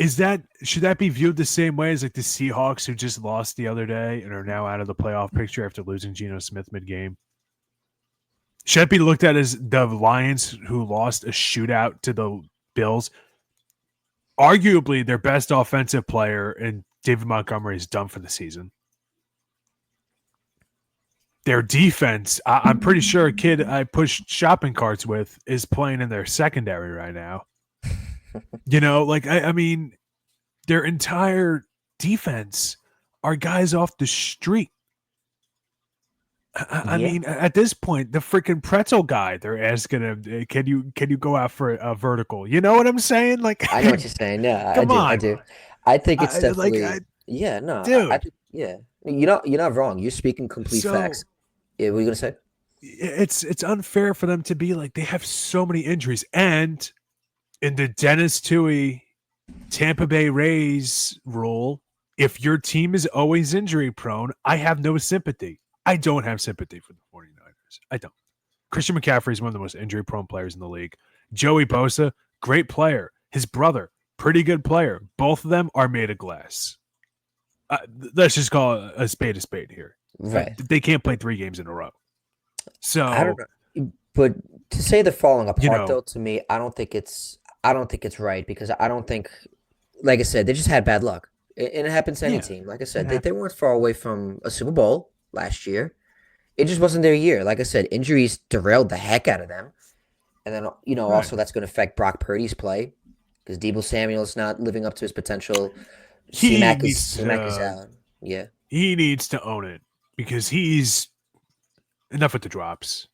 Should that be viewed the same way as like the Seahawks who just lost the other day and are now out of the playoff picture after losing Geno Smith mid-game? Should it be looked at as the Lions who lost a shootout to the Bills? Arguably their best offensive player and David Montgomery is done for the season. Their defense, I'm pretty sure a kid I pushed shopping carts with is playing in their secondary right now. I mean, their entire defense are guys off the street. I mean, at this point, the freaking pretzel guy, they're asking him, "Can you go out for a vertical?" You know what I'm saying? Like, I know what you're saying. Yeah, I do. I think it's definitely. Dude. You're not wrong. You're speaking complete facts. Yeah, what are you gonna say? It's unfair for them to be like they have so many injuries, and in the Dennis Tuohy Tampa Bay Rays rule, if your team is always injury prone, I have no sympathy. I don't have sympathy for the 49ers. I don't. Christian McCaffrey is one of the most injury prone players in the league. Joey Bosa, great player. His brother, pretty good player. Both of them are made of glass. Let's just call a spade here. Right. They can't play 3 games in a row. So I don't know. But to say they're falling apart, though, to me, I don't think it's right because I don't think, like I said, they just had bad luck. And it happens to any team. Like I said, they weren't far away from a Super Bowl last year. It just wasn't their year. Like I said, injuries derailed the heck out of them. And then, also that's going to affect Brock Purdy's play because Deebo Samuel's not living up to his potential. C-Mac is out. Yeah. He needs to own it because he's enough with the drops.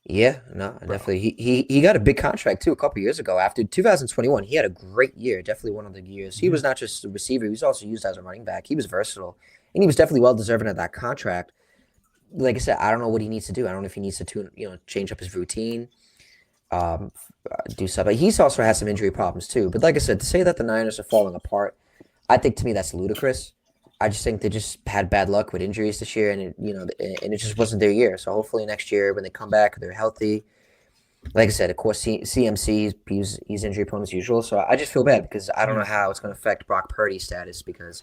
Yeah, no, definitely. He got a big contract too a couple years ago. After 2021, he had a great year. Definitely one of the years. He was not just a receiver; he was also used as a running back. He was versatile, and he was definitely well deserving of that contract. Like I said, I don't know what he needs to do. I don't know if he needs to change up his routine, do something. He's also has some injury problems too. But like I said, to say that the Niners are falling apart, I think to me that's ludicrous. I just think they just had bad luck with injuries this year, and it just wasn't their year. So hopefully next year when they come back, they're healthy. Like I said, of course, CMC he's injury prone as usual. So I just feel bad because I don't know how it's going to affect Brock Purdy's status because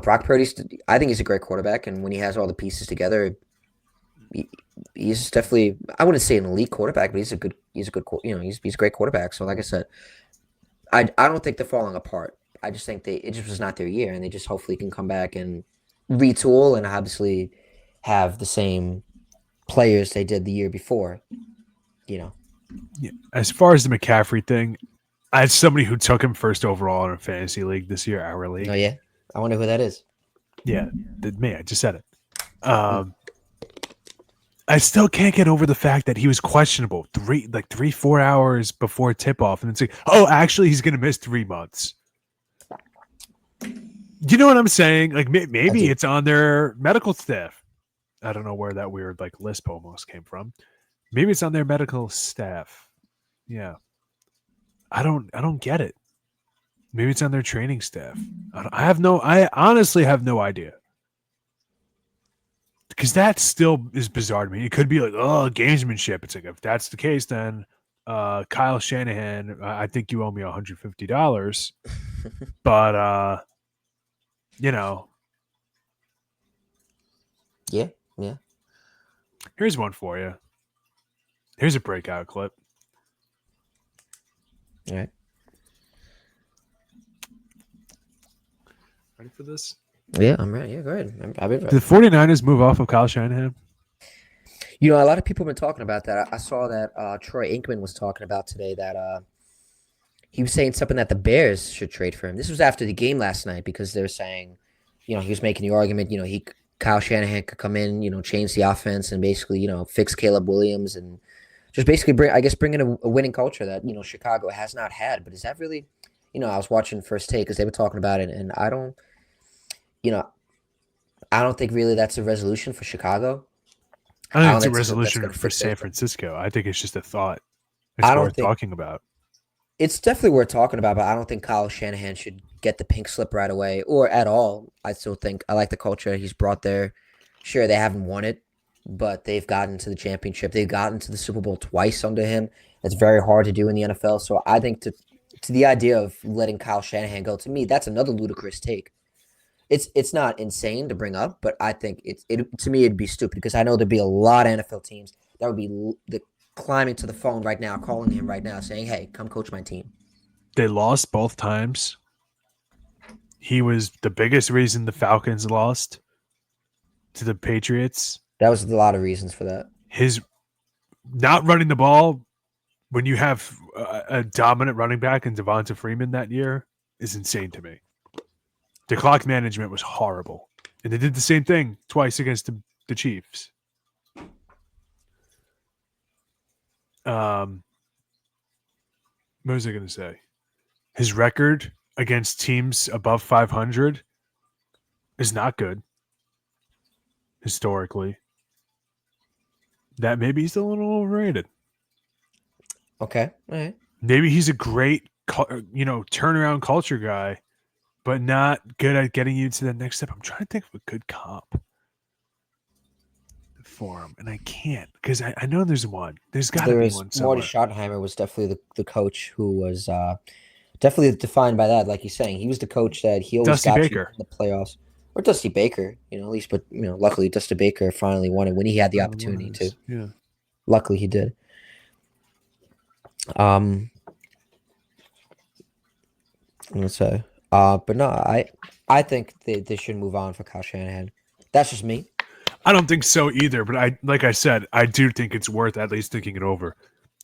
Brock Purdy's. I think he's a great quarterback, and when he has all the pieces together, he's definitely. I wouldn't say an elite quarterback, but he's a great quarterback. So like I said, I don't think they're falling apart. I just think it just was not their year, and they just hopefully can come back and retool and obviously have the same players they did the year before. Yeah. As far as the McCaffrey thing, as somebody who took him first overall in a fantasy league this year, our league. Oh yeah, I wonder who that is. Yeah, me. I just said it. I still can't get over the fact that he was questionable 3-4 hours before tip off, and it's like, oh, actually, he's going to miss 3 months. You know what I'm saying? Like maybe it's on their medical staff. I don't know where that weird like lisp almost came from. Maybe it's on their medical staff. Yeah, I don't get it. Maybe it's on their training staff. I honestly have no idea. Because that still is bizarre to me. It could be like, oh, gamesmanship. It's like, if that's the case, then Kyle Shanahan, I think you owe me $150. But, Yeah. Here's one for you. Here's a breakout clip. All right. Ready for this? Yeah, I'm ready. Yeah, go ahead. I've been Did the 49ers move off of Kyle Shanahan? You know, a lot of people have been talking about that. I saw that Troy Aikman was talking about today that he was saying something that the Bears should trade for him. This was after the game last night because they were saying, he was making the argument, Kyle Shanahan could come in, change the offense and basically, fix Caleb Williams and just basically bring in a winning culture that, Chicago has not had. But is that really, I was watching First Take because they were talking about it, and I don't think really that's a resolution for Chicago. I think it's a resolution for San Francisco. I think it's just a thought. It's worth talking about. It's definitely worth talking about, but I don't think Kyle Shanahan should get the pink slip right away or at all. I still think I like the culture he's brought there. Sure, they haven't won it, but they've gotten to the championship. They've gotten to the Super Bowl twice under him. That's very hard to do in the NFL. So I think to the idea of letting Kyle Shanahan go, to me, that's another ludicrous take. It's not insane to bring up, but I think to me it'd be stupid because I know there'd be a lot of NFL teams that would be climbing to the phone right now, calling him right now, saying, "Hey, come coach my team." They lost both times. He was the biggest reason the Falcons lost to the Patriots. That was a lot of reasons for that. His not running the ball when you have a dominant running back in Devonta Freeman that year is insane to me. The clock management was horrible. And they did the same thing twice against the Chiefs. What was I going to say? His record against teams above 500 is not good historically. That maybe he's a little overrated. Okay. All right. Maybe he's a great, turnaround culture guy, but not good at getting you to the next step. I'm trying to think of a good comp for him, and I can't because I know there's one. There's got to be one somewhere. Marty Schottenheimer was definitely the coach who was definitely defined by that. Like you're saying, he was the coach that he always Dusty got Baker. you in the playoffs. Or Dusty Baker, at least. But, luckily Dusty Baker finally won it when he had the opportunity to. Yeah. Luckily he did. Let's say. But no, I think they should move on for Kyle Shanahan. That's just me. I don't think so either, but like I said, I do think it's worth at least thinking it over,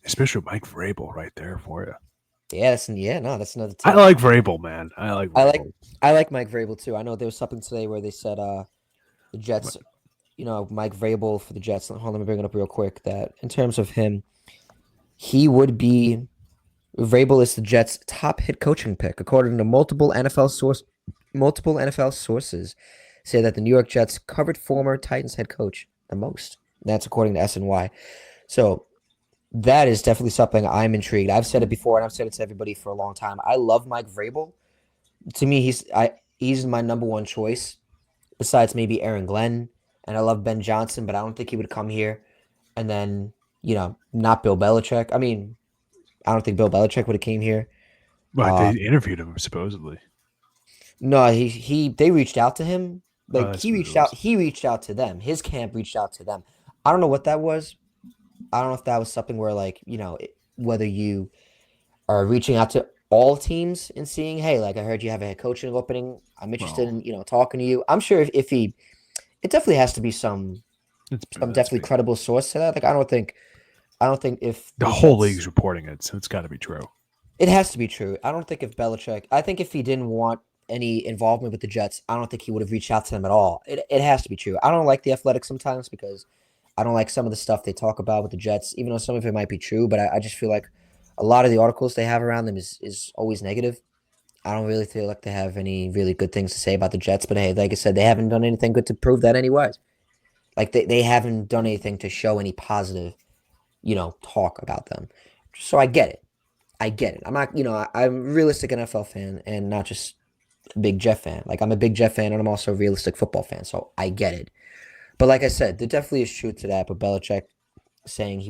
especially with Mike Vrabel right there for you. Yeah, that's another team. I like Vrabel, man. I like Mike Vrabel too. I know there was something today where they said the Jets, Mike Vrabel for the Jets. Hold on, let me bring it up real quick. That in terms of him, he would be. Vrabel is the Jets' top head coaching pick, according to multiple NFL sources. Say that the New York Jets covered former Titans head coach the most. That's according to SNY. So that is definitely something I'm intrigued. I've said it before, and I've said it to everybody for a long time. I love Mike Vrabel. To me, he's my number one choice, besides maybe Aaron Glenn. And I love Ben Johnson, but I don't think he would come here. And then, not Bill Belichick. I mean, I don't think Bill Belichick would have came here. Well, they interviewed him supposedly. No, they reached out to him. Like he reached out to them. His camp reached out to them. I don't know what that was. I don't know if that was something where whether you are reaching out to all teams and seeing, hey, like I heard you have a head coaching opening. I'm interested Well, in talking to you. I'm sure if he, it definitely has to be some that's definitely big. credible source to that. Like I don't think if The the whole Jets, league's reporting it, so it's got to be true. it has to be true. I don't think if Belichick, I think if he didn't want any involvement with the Jets, I don't think he would have reached out to them at all. It has to be true. I don't like the Athletics sometimes because I don't like some of the stuff they talk about with the Jets, even though some of it might be true. But I just feel like a lot of the articles they have around them is always negative. I don't really feel like they have any really good things to say about the Jets. But hey, like I said, they haven't done anything good to prove that anyways. Like they haven't done anything to show any positive, talk about them. So I get it. I get it. I'm not, I'm a realistic NFL fan and not just a big Jet fan. Like I'm a big Jet fan and I'm also a realistic football fan. So I get it. But like I said, there definitely is truth to that. But Belichick saying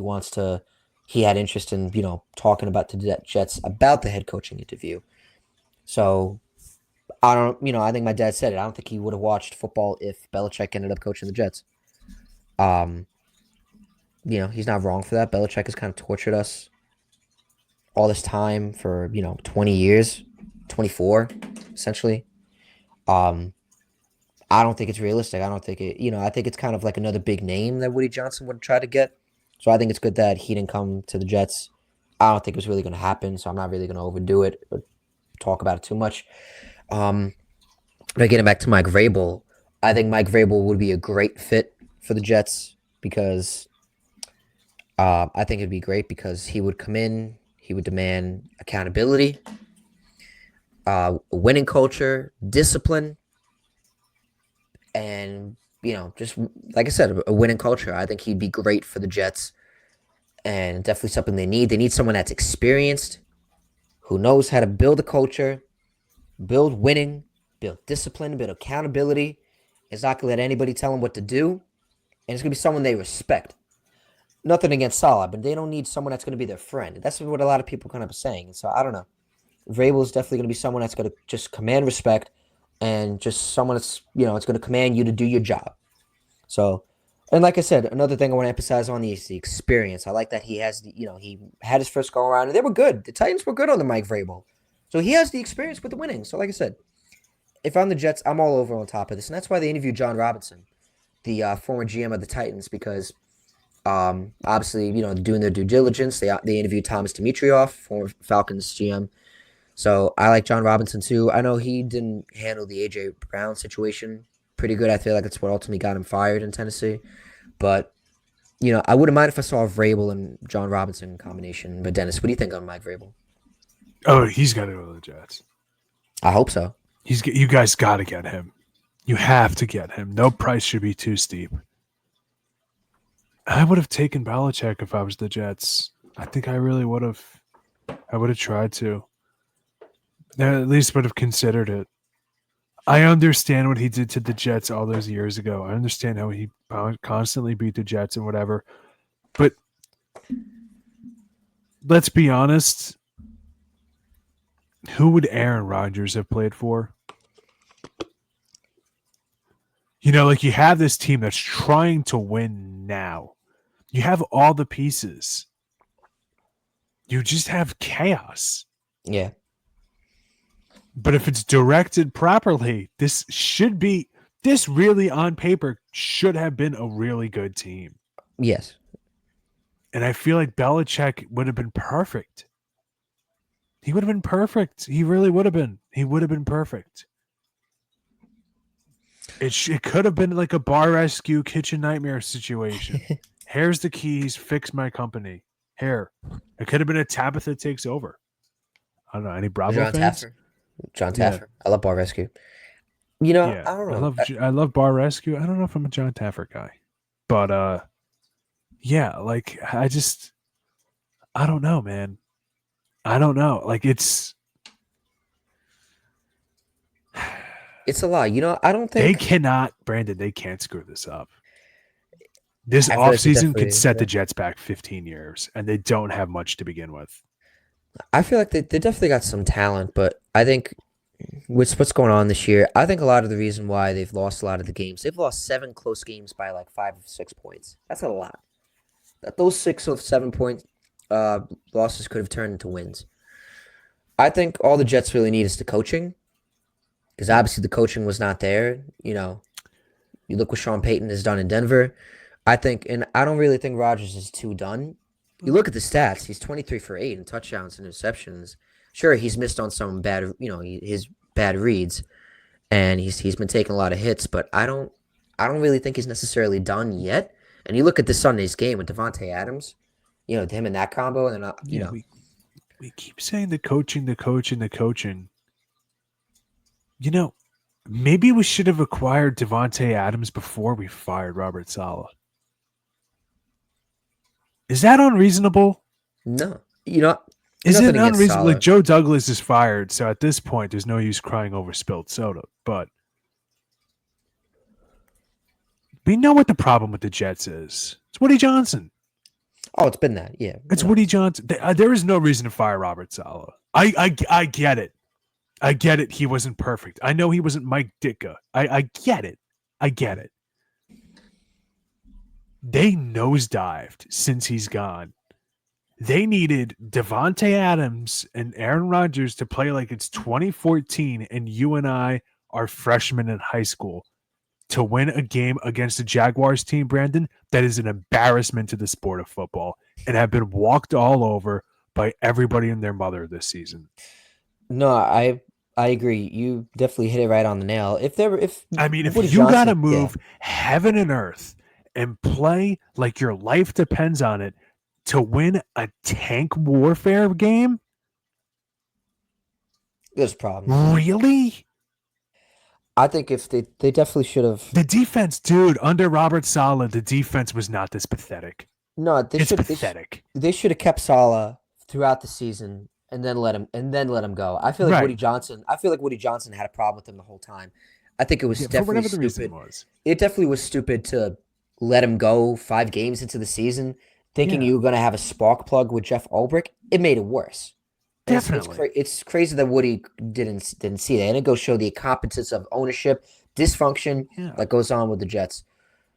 he had interest in, talking about the Jets about the head coaching interview. So I don't, I think my dad said it. I don't think he would have watched football if Belichick ended up coaching the Jets. Um, he's not wrong for that. Belichick has kind of tortured us all this time for, 20 years, 24, essentially. Um, I don't think it's realistic. I don't think I think it's kind of like another big name that Woody Johnson would try to get. So I think it's good that he didn't come to the Jets. I don't think it was really going to happen, so I'm not really going to overdo it or talk about it too much. But getting back to Mike Vrabel, I think Mike Vrabel would be a great fit for the Jets because I think it'd be great because he would come in, he would demand accountability, a winning culture, discipline, and just like I said, a winning culture. I think he'd be great for the Jets, and definitely something they need. They need someone that's experienced, who knows how to build a culture, build winning, build discipline, build accountability. It's not gonna let anybody tell them what to do, and it's gonna be someone they respect. Nothing against Salah, but they don't need someone that's gonna be their friend. That's what a lot of people kind of are saying. So I don't know. Vrabel is definitely gonna be someone that's gonna just command respect and just someone that's it's gonna command you to do your job. So, and like I said, another thing I want to emphasize on is the experience. I like that he has he had his first go around and they were good. The Titans were good on the Mike Vrabel. So he has the experience with the winning. So like I said, if I'm the Jets, I'm all over on top of this. And that's why they interviewed John Robinson, the former GM of the Titans, because obviously, doing their due diligence, they interviewed Thomas Dimitrioff, former Falcons GM. So I like John Robinson too. I know he didn't handle the AJ Brown situation pretty good. I feel like that's what ultimately got him fired in Tennessee. But I wouldn't mind if I saw Vrabel and John Robinson combination. But Dennis, what do you think on Mike Vrabel? Oh, he's got to go to the Jets. I hope so. You guys got to get him. You have to get him. No price should be too steep. I would have taken Belichick if I was the Jets. I think I really would have. I would have tried to. At least would have considered it. I understand what he did to the Jets all those years ago. I understand how he constantly beat the Jets and whatever. But let's be honest. Who would Aaron Rodgers have played for? Like you have this team that's trying to win now. You have all the pieces. You just have chaos. Yeah. But if it's directed properly, this really on paper should have been a really good team. Yes. And I feel like Belichick would have been perfect. He would have been perfect. He really would have been. He would have been perfect. It could have been like a bar rescue kitchen nightmare situation. Here's the keys. Fix my company. Here. It could have been a Tabitha takes over. I don't know. Any Bravo fans? John Yeah. Taffer. I love Bar Rescue. I don't know. I love Bar Rescue. I don't know if I'm a John Taffer guy. But yeah, like I don't know, man. I don't know. Like it's a lot. I don't think Brandon, they can't screw this up. This Athletics are offseason could set the yeah. Jets back 15 years, and they don't have much to begin with. I feel like they definitely got some talent, but I think with what's going on this year, I think a lot of the reason why they've lost a lot of the games, they've lost 7 close games by like 5 or 6 points. That's a lot. Those 6 or 7 point losses could have turned into wins. I think all the Jets really need is the coaching, because obviously the coaching was not there. You look what Sean Payton has done in Denver. I think, and I don't really think Rodgers is too done. You look at the stats; he's 23 for 8 in touchdowns and interceptions. Sure, he's missed on some bad, his bad reads, and he's been taking a lot of hits. But I don't really think he's necessarily done yet. And you look at this Sunday's game with Devontae Adams, him and that combo, and We keep saying the coaching. Maybe we should have acquired Devontae Adams before we fired Robert Saleh. Is that unreasonable? no, Is nothing it against unreasonable? Saleh. Like Joe Douglas is fired, so at this point, there's no use crying over spilled soda. But we know what the problem with the Jets is. It's Woody Johnson. Oh, it's been that, yeah. It's No. Woody Johnson. There is no reason to fire Robert Saleh. I get it. I get it. He wasn't perfect. I know he wasn't Mike Ditka. I get it. I get it. They nosedived since he's gone. They needed Devontae Adams and Aaron Rodgers to play like it's 2014 and you and I are freshmen in high school to win a game against the Jaguars team, Brandon, that is an embarrassment to the sport of football and have been walked all over by everybody and their mother this season. No, I agree. You definitely hit it right on the nail. If If Woody you got to Johnson- move heaven and earth and play like your life depends on it to win a tank warfare game, there's problems. really? I think if they definitely should have. The defense, dude, under Robert Saleh, the defense was not this pathetic. No, It's pathetic. They should have kept Salah throughout the season and then let him go. I feel like Right. Woody Johnson had a problem with him the whole time. I think it was Yeah, for definitely whatever the reason stupid. was. It definitely was stupid to let him go 5 games into the season, thinking Yeah. you were going to have a spark plug with Jeff Ulbrich. It made it worse. And Definitely. it's crazy that Woody didn't see that, and it goes show the incompetence of ownership, dysfunction Yeah. that goes on with the Jets.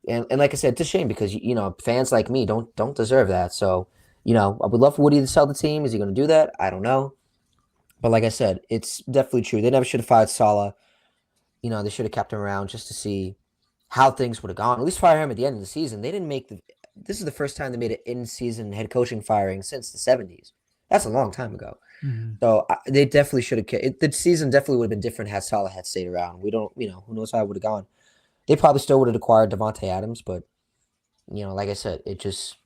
And like I said, it's a shame because fans like me don't deserve that. So I would love for Woody to sell the team. Is he going to do that? I don't know. But like I said, it's definitely true. They never should have fired Saleh. They should have kept him around just to see how things would have gone. At least fire him at the end of the season. They didn't make this is the first time they made an in-season head coaching firing since the 70s. That's a long time ago. Mhm. So they definitely should have. The season definitely would have been different had Saleh had stayed around. We don't, who knows how it would have gone. They probably still would have acquired Devontae Adams, but like I said, it just,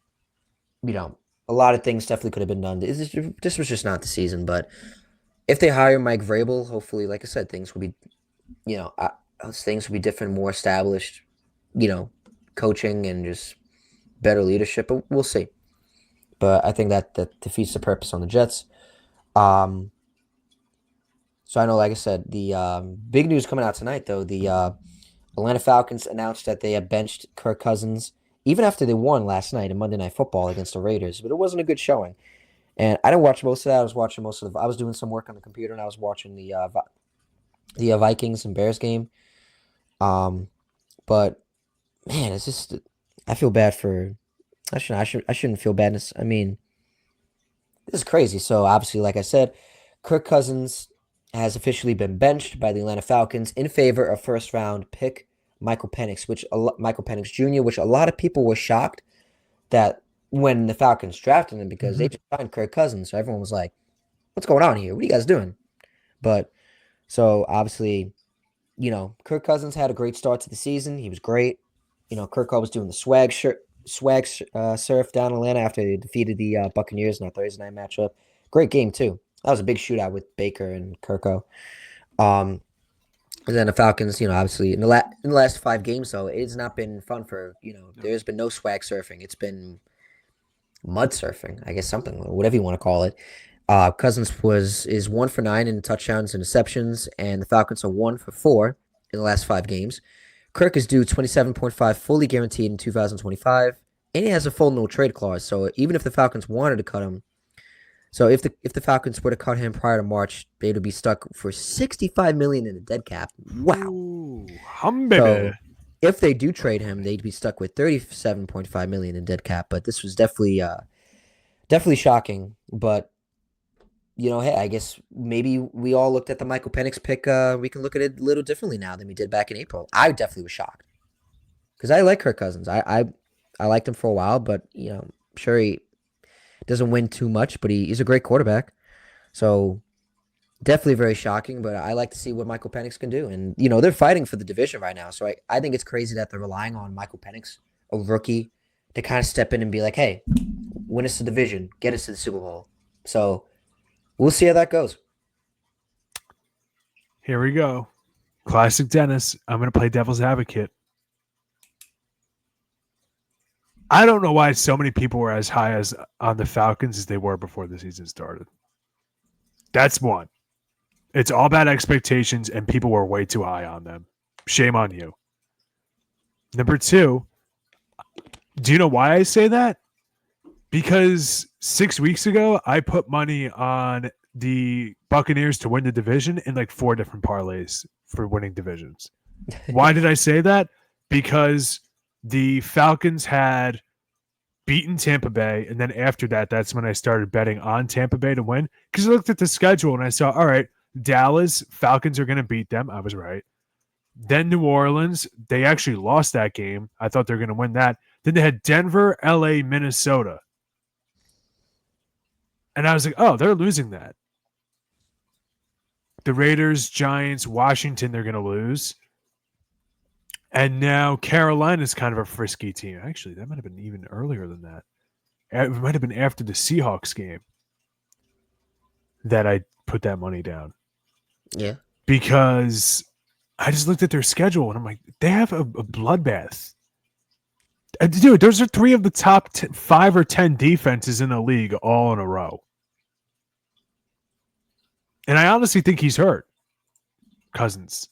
a lot of things definitely could have been done. This was just not the season. But if they hire Mike Vrabel, hopefully, like I said, things will be, things will be different, more established, coaching and just better leadership. But we'll see. But I think that defeats the purpose on the Jets. So I know, like I said, the big news coming out tonight, though, the Atlanta Falcons announced that they had benched Kirk Cousins even after they won last night in Monday Night Football against the Raiders, but it wasn't a good showing. And I didn't watch most of that. I was watching I was doing some work on the computer, and I was watching the Vikings and Bears game. But man, it's just I feel bad for. I shouldn't feel badness. I mean, this is crazy. So obviously, like I said, Kirk Cousins has officially been benched by the Atlanta Falcons in favor of first-round pick Michael Penix Jr., which a lot of people were shocked that when the Falcons drafted him because they just signed Kirk Cousins. So everyone was like, what's going on here? What are you guys doing? But so obviously, Kirk Cousins had a great start to the season. He was great. Kirk was doing the swag surf down in Atlanta after they defeated the Buccaneers in our Thursday night matchup. Great game, too. That was a big shootout with Baker and Kirko. And then the Falcons, obviously in the last 5 games, though, it's not been fun for, there's been no swag surfing. It's been mud surfing, I guess, something, whatever you want to call it. Cousins is 1 for 9 in touchdowns and interceptions, and the Falcons are 1 for 4 in the last 5 games. Kirk is due $27.5 fully guaranteed in 2025, and he has a full no trade clause. So even if the Falcons wanted to cut him, so if the Falcons were to cut him prior to March, they would be stuck for $65 million in the dead cap. Wow. Ooh, So if they do trade him, they'd be stuck with $37.5 million in dead cap. But this was definitely shocking. But hey, I guess maybe we all looked at the Michael Penix pick. We can look at it a little differently now than we did back in April. I definitely was shocked because I like Kirk Cousins. I liked him for a while, but I'm sure he doesn't win too much, but he's a great quarterback. So definitely very shocking, but I like to see what Michael Penix can do. And, they're fighting for the division right now. So I think it's crazy that they're relying on Michael Penix, a rookie, to kind of step in and be like, hey, win us the division, get us to the Super Bowl. So we'll see how that goes. Here we go. Classic Dennis. I'm going to play devil's advocate. I don't know why so many people were as high as on the Falcons as they were before the season started. That's one. It's all about expectations, and people were way too high on them. Shame on you. Number two, do you know why I say that? Because 6 weeks ago, I put money on the Buccaneers to win the division in like 4 different parlays for winning divisions. Why did I say that? Because the Falcons had beaten Tampa Bay, and then after that, that's when I started betting on Tampa Bay to win. Because I looked at the schedule and I saw, all right, Dallas, Falcons are going to beat them. I was right. Then New Orleans, they actually lost that game. I thought they were going to win that. Then they had Denver, LA, Minnesota. And I was like, oh, they're losing that. The Raiders, Giants, Washington, they're going to lose. And now Carolina's kind of a frisky team. Actually, that might have been even earlier than that. It might have been after the Seahawks game that I put that money down. Yeah. Because I just looked at their schedule and I'm like, they have a bloodbath. Dude, those are 3 of the top 5 or 10 defenses in the league all in a row. And I honestly think he's hurt, Cousins.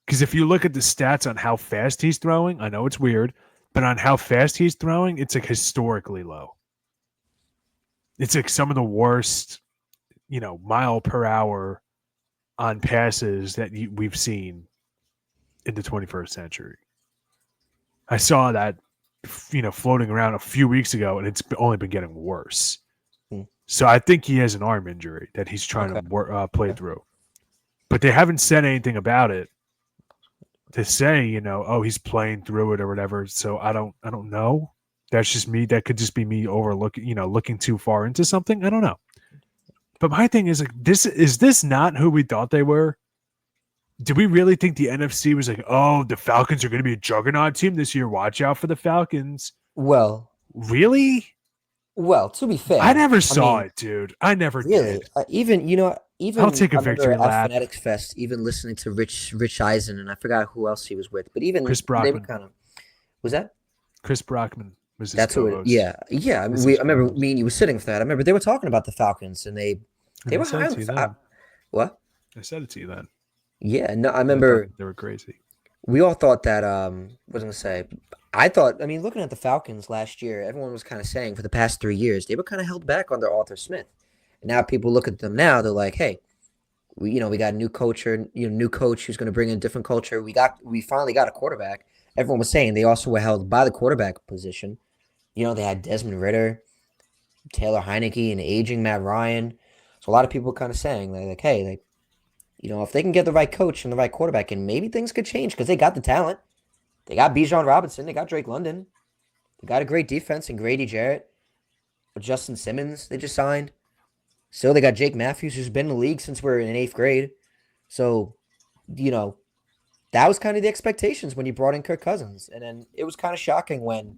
Because if you look at the stats on how fast he's throwing, I know it's weird, but on how fast he's throwing, it's like historically low. It's like some of the worst, mile per hour on passes that we've seen in the 21st century. I saw that, floating around a few weeks ago, and it's only been getting worse. So I think he has an arm injury that he's trying to play through. But they haven't said anything about it to say, he's playing through it or whatever. So I don't know. That's just me. That could just be me overlooking, looking too far into something. I don't know. But my thing is, like, is this not who we thought they were? Did we really think the NFC was like, oh, the Falcons are going to be a juggernaut team this year? Watch out for the Falcons. Well, really? Well, to be fair, I never saw it, dude. I never really did. Even I'll take a victory at lap. Fanatics Fest, even listening to Rich Eisen, and I forgot who else he was with, but even Chris they were Brockman. kind of was that Chris Brockman was his that's who co-host. yeah. I remember me and you were sitting for that. I remember they were talking about the Falcons, and they were high. What? I said it to you then. Yeah, no, I remember they were crazy. We all thought that what was I gonna say? Looking at the Falcons last year, everyone was kind of saying for the past 3 years they were kind of held back under Arthur Smith. And now people look at them now, they're like, hey, we got a new coach who's going to bring in a different culture. We finally got a quarterback. Everyone was saying they also were held by the quarterback position. They had Desmond Ridder, Taylor Heineke, and aging Matt Ryan. So a lot of people were kind of saying like, hey, if they can get the right coach and the right quarterback, and maybe things could change because they got the talent. They got Bijan Robinson. They got Drake London. They got a great defense and Grady Jarrett. Justin Simmons, they just signed. Still, they got Jake Matthews, who's been in the league since we were in 8th grade. So, that was kind of the expectations when you brought in Kirk Cousins. And then it was kind of shocking when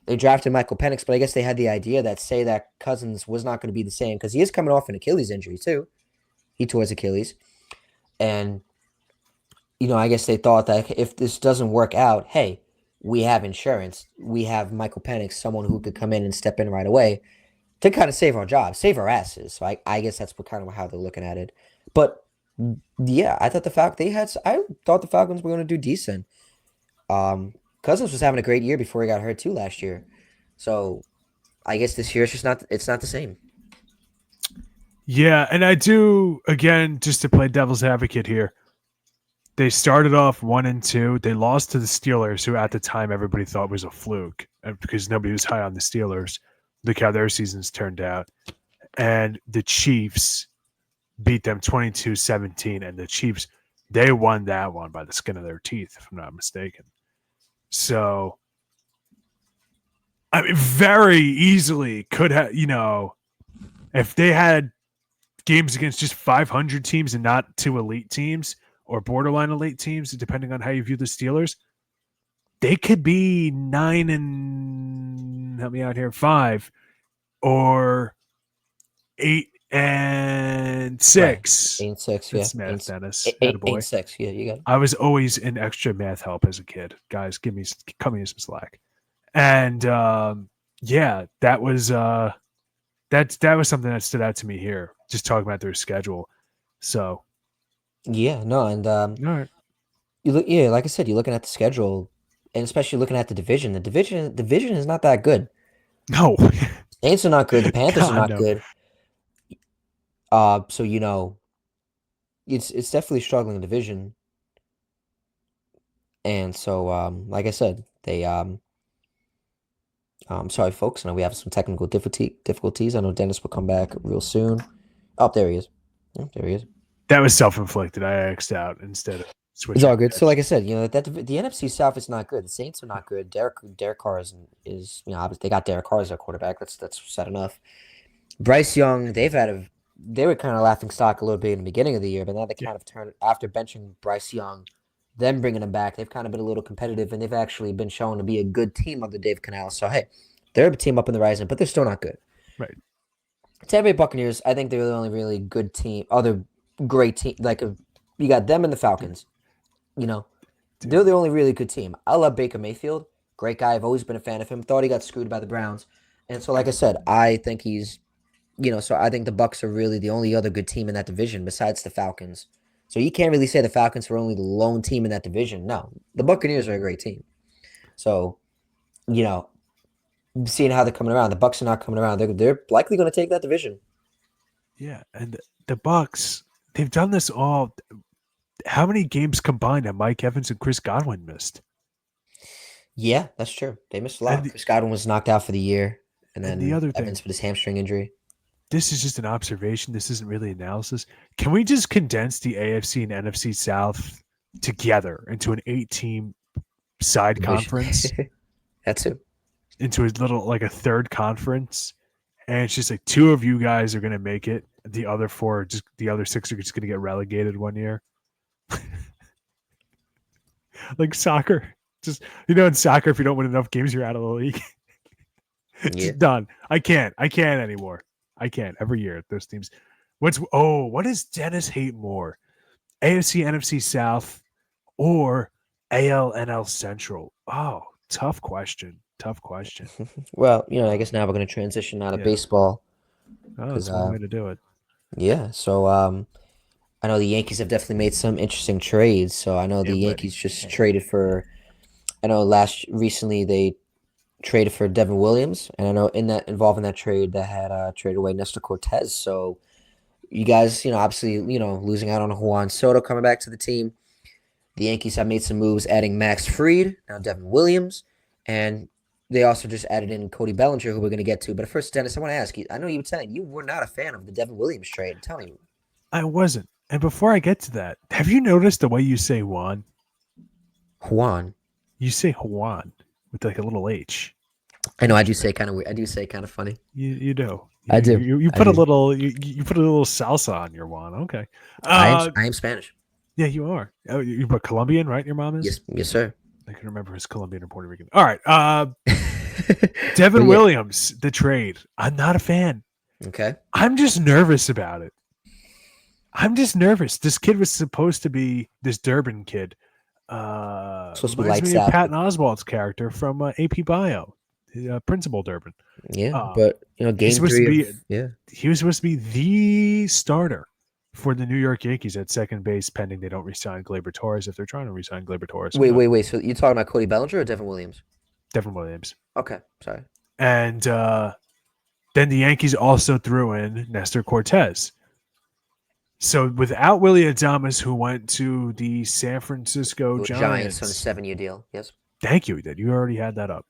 they drafted Michael Penix, but I guess they had the idea that Cousins was not going to be the same because he is coming off an Achilles injury too. He tore his Achilles. And, I guess they thought that if this doesn't work out, hey, we have insurance. We have Michael Penix, someone who could come in and step in right away to kind of save our jobs, save our asses. So I guess that's how they're looking at it. But yeah, I thought the Falcons were going to do decent. Cousins was having a great year before he got hurt too last year. So I guess this year it's not the same. Yeah, and I do, again, just to play devil's advocate here, they started off 1-2. They lost to the Steelers, who at the time everybody thought was a fluke because nobody was high on the Steelers. Look how their seasons turned out. And the Chiefs, beat them 22-17, and the Chiefs, they won that one by the skin of their teeth, if I'm not mistaken. So, I mean, very easily could have, if they had games against just 500 teams and not 2 elite teams or borderline elite teams, depending on how you view the Steelers, they could be 9 and help me out here, 5 or 8-6. Right. 8-6, yeah. It's math, Dennis. 8-6, yeah, you got it. I was always in extra math help as a kid. Guys, cut me some slack. And that was that was something that stood out to me here, just talking about their schedule. So Yeah, no, and all right. like I said, you're looking at the schedule, and especially looking at the division. The division is not that good. No. Saints are not good. The Panthers are God, not no. good. So it's definitely struggling division. And so, like I said, they sorry, folks. I know we have some technical difficulties. I know Dennis will come back real soon. Oh, there he is. Oh, there he is. That was self-inflicted. I X'd out instead of switching. It's all good. So, like I said, that the NFC South is not good. The Saints are not good. Derek Carr is obviously they got Derek Carr as their quarterback. That's sad enough. Bryce Young, they were kind of laughing stock a little bit in the beginning of the year, but now they kind of turned after benching Bryce Young, then bringing him back. They've kind of been a little competitive, and they've actually been shown to be a good team under Dave Canales. So hey, they're a team up in the rising, but they're still not good. Right. Tampa Bay Buccaneers, I think they're the only really good team. Other great team, you got them and the Falcons. They're the only really good team. I love Baker Mayfield, great guy. I've always been a fan of him. Thought he got screwed by the Browns, and so like I said, I think he's. So I think the Bucs are really the only other good team in that division besides the Falcons. So you can't really say the Falcons were only the lone team in that division. No, the Buccaneers are a great team. So, seeing how they're coming around, the Bucs are not coming around. They're likely going to take that division. Yeah, and the Bucs, they've done this all. How many games combined have Mike Evans and Chris Godwin missed? Yeah, that's true. They missed a lot. Chris Godwin was knocked out for the year, and then the other Evans with his hamstring injury. This is just an observation. This isn't really analysis. Can we just condense the AFC and NFC South together into an 8-team side conference? That's it. Into a little, like a third conference. And it's just like 2 of you guys are going to make it. The other 6 are just going to get relegated one year. Like soccer. Just, in soccer, if you don't win enough games, you're out of the league. It's done. I can't anymore. I can't. Every year, those teams. What does Dennis hate more? AFC, NFC South, or AL, NL Central? Oh, tough question. Well, I guess now we're going to transition out of baseball. Oh, that's one way to do it. Yeah. So, I know the Yankees have definitely made some interesting trades. So I know the Yankees just traded for. I know recently they traded for Devin Williams, and I know involving that trade they had traded away Nestor Cortez. So you guys, obviously, losing out on Juan Soto coming back to the team. The Yankees have made some moves, adding Max Fried, now Devin Williams, and they also just added in Cody Bellinger, who we're going to get to. But first, Dennis, I want to ask you. I know you were saying you were not a fan of the Devin Williams trade. Tell me. I wasn't. And before I get to that, have you noticed the way you say Juan? Juan. You say Juan with like a little H. I know. I do say kind of weird. I do say kind of funny. You do. I do. You put a little. You put a little salsa on your Juan. Okay. I am Spanish. Yeah, you are. Oh, you're Colombian, right? Your mom is. Yes, sir. I can remember his Colombian or Puerto Rican. All right. Devin Williams, the trade. I'm not a fan. Okay. I'm just nervous about it. I'm just nervous. This kid was supposed to be this Durbin kid. Supposed to be reminds lights me of out. Patton Oswalt's character from AP Bio, Principal Durbin. Yeah, but game he was 3. He was supposed to be the starter for the New York Yankees at second base, pending they don't re-sign Gleyber Torres. If they're trying to re-sign Gleyber Torres, wait. So you're talking about Cody Bellinger or Devin Williams? Devin Williams. Okay, sorry. And then the Yankees also threw in Nestor Cortez. So without Willie Adames, who went to the San Francisco Giants on a 7-year deal, yes. Thank you. You already had that up.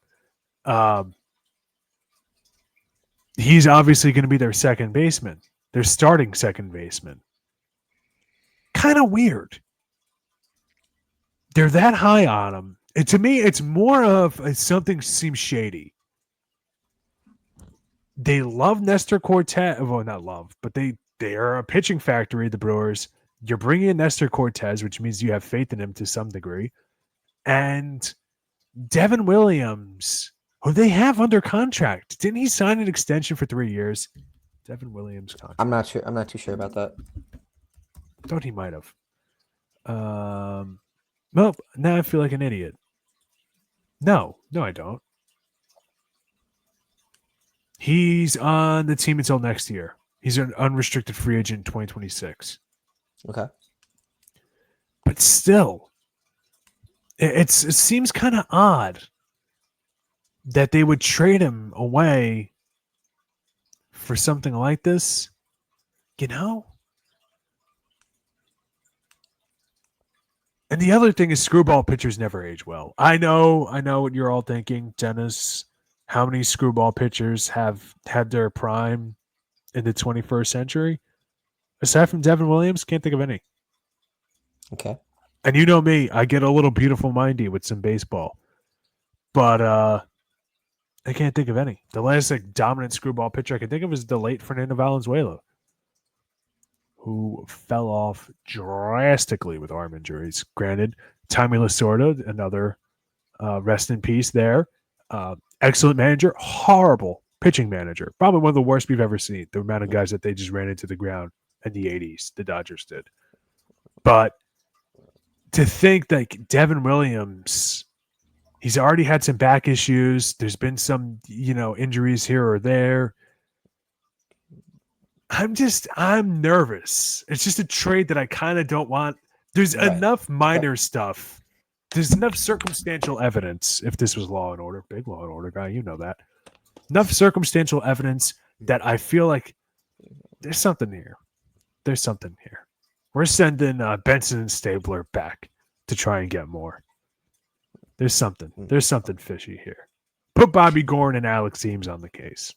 He's obviously going to be their second baseman, their starting second baseman. kind of weird. They're that high on him. And to me, it's more of something seems shady. They love Nestor Cortez. Well, not love, but they are a pitching factory, the Brewers. You're bringing in Nestor Cortez, which means you have faith in him to some degree. And Devin Williams, who they have under contract. Didn't he sign an extension for 3 years? Devin Williams contract. I'm not sure. I'm not too sure about that. Thought he might have. Well, now I feel like an idiot. No, I don't. He's on the team until next year. He's an unrestricted free agent in 2026. Okay. But still, it seems kind of odd that they would trade him away for something like this. You know? And the other thing is screwball pitchers never age well. I know what you're all thinking, Dennis. How many screwball pitchers have had their prime in the 21st century? Aside from Devin Williams, can't think of any. Okay. And you know me, I get a little beautiful mindy with some baseball. But I can't think of any. The last dominant screwball pitcher I can think of is the late Fernando Valenzuela, who fell off drastically with arm injuries. Granted, Tommy Lasorda, another rest in peace there. Excellent manager, horrible pitching manager. Probably one of the worst we've ever seen. The amount of guys that they just ran into the ground in the 80s, the Dodgers did. But to think that Devin Williams, he's already had some back issues. There's been some, injuries here or there. I'm nervous. It's just a trade that I kind of don't want. There's enough minor stuff. There's enough circumstantial evidence. If this was Law and Order, big Law and Order guy, you know that. Enough circumstantial evidence that I feel like there's something here. There's something here. We're sending Benson and Stabler back to try and get more. There's something. There's something fishy here. Put Bobby Gorn and Alex Eames on the case.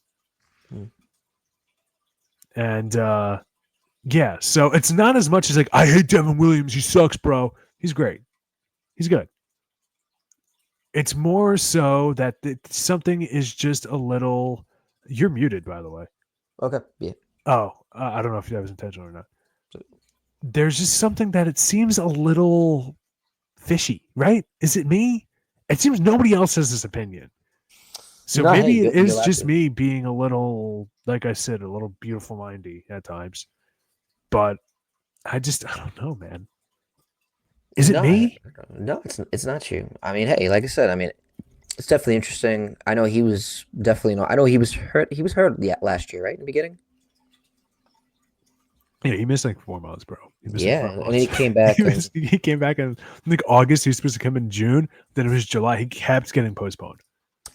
And, so it's not as much as I hate Devin Williams. He sucks, bro. He's great. He's good. It's more so that something is just a little... You're muted, by the way. Okay. Yeah. Oh, I don't know if that was intentional or not. There's just something that it seems a little fishy, right? Is it me? It seems nobody else has this opinion. So maybe it is just me being a little, like I said, a little beautiful mindy at times. But I don't know, man. Is it me? No, it's not you. I mean, hey, like I said, it's definitely interesting. I know he was definitely I know he was hurt. He was hurt last year, right? In the beginning? Yeah, he missed 4 months, bro. And he came back. He came back in August. He was supposed to come in June. Then it was July. He kept getting postponed.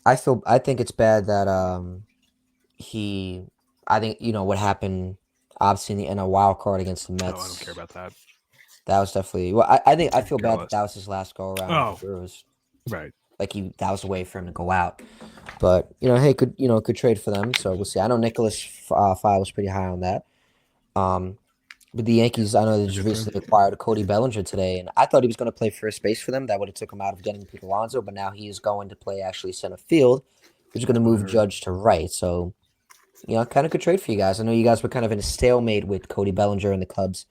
I think it's bad that I think what happened obviously in a wild card against the Mets. Oh, I don't care about that. That was definitely I feel bad that was his last go around with the Brewers. Right. That was a way for him to go out. But hey, good trade for them. So we'll see. I know Nicholas File was pretty high on that. But the Yankees, I know they just recently acquired Cody Bellinger today, and I thought he was going to play first base for them. That would have took him out of getting Pete Alonso, but now he is going to play actually center field, which is going to move Judge to right. So, kind of good trade for you guys. I know you guys were kind of in a stalemate with Cody Bellinger and the Cubs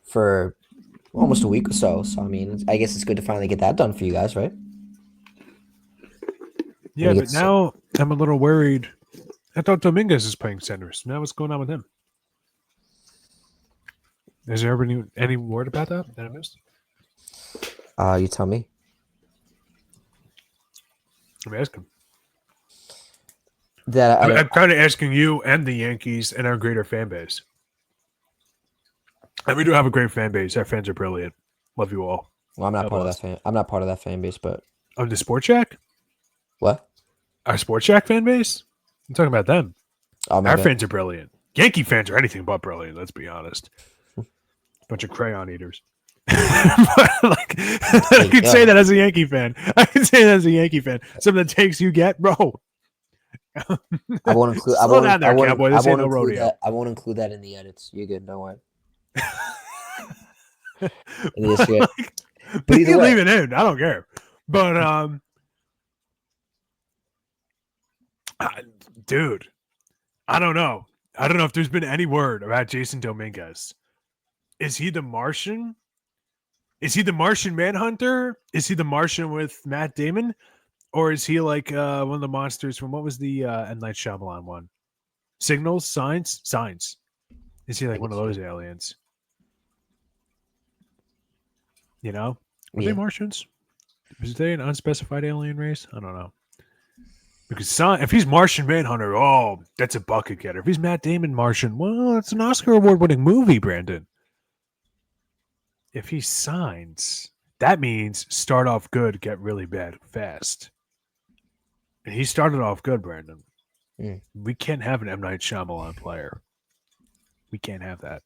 for almost a week or so. So, I guess it's good to finally get that done for you guys, right? Yeah, but now I'm a little worried. I thought Dominguez is playing center. So now what's going on with him? Has there ever been any word about that I missed? You tell me. I'm asking. I'm kind of asking you and the Yankees and our greater fan base. And we do have a great fan base. Our fans are brilliant. Love you all. Well, I'm not part of that fan. I'm not part of that fan base, but on the Sports Shack? What? Our Sports Shack fan base? I'm talking about them. Oh, our fans are brilliant. Yankee fans are anything but brilliant, let's be honest. Bunch of crayon eaters. I could say that as a Yankee fan. Some of the takes you get, bro. I won't include. I won't include that in the edits. You're good. Don't worry. This year. Like, But they either can way, leave it in. I don't care. But dude, I don't know. I don't know if there's been any word about Jason Dominguez. Is he the Martian? Is he the Martian Manhunter? Is he the Martian with Matt Damon? Or is he like one of the monsters from what was the M. Night Shyamalan one? Signals? Signs? Signs. Is he like one of those aliens? You know? Were they Martians? Was they an unspecified alien race? I don't know. Because if he's Martian Manhunter, oh, that's a bucket getter. If he's Matt Damon Martian, well, it's an Oscar award-winning movie, Brandon. If he signs, that means start off good, get really bad fast. And he started off good, Brandon. We can't have an M. Night Shyamalan player. We can't have that.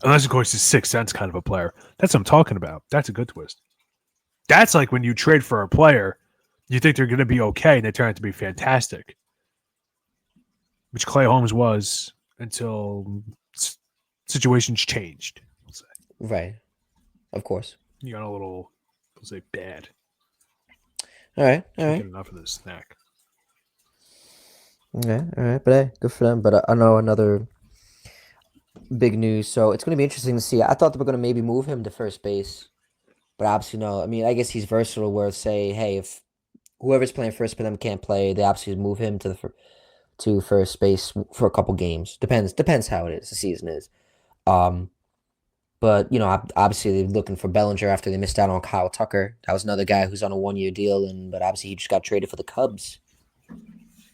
Unless, of course, he's Sixth Sense kind of a player. That's what I'm talking about. That's a good twist. That's like when you trade for a player, you think they're going to be okay, and they turn out to be fantastic. Which Clay Holmes was until situations changed. We'll say. right. Of course. You got a little, we'll say, bad. All right. Can't get enough of this snack. Okay. All right. But hey, good for them. But I know another big news. So it's going to be interesting to see. I thought they were going to maybe move him to first base. But obviously, no. I mean, I guess he's versatile where say, hey, if whoever's playing first for them can't play, they absolutely move him to to first base for a couple games. Depends how it is. The season is. But obviously they're looking for Bellinger after they missed out on Kyle Tucker. That was another guy who's on a 1-year deal, but obviously he just got traded for the Cubs.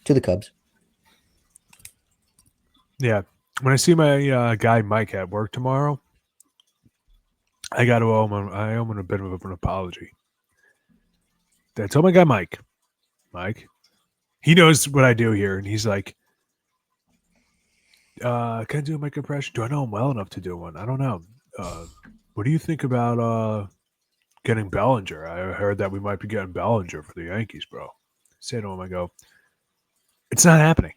To the Cubs. Yeah. When I see my guy Mike at work tomorrow, I got to owe him a bit of an apology. I told my guy Mike, he knows what I do here, and he's like, can I do a Mike impression? Do I know him well enough to do one? I don't know. What do you think about getting Bellinger? I heard that we might be getting Bellinger for the Yankees, bro. I say to him, I go, it's not happening.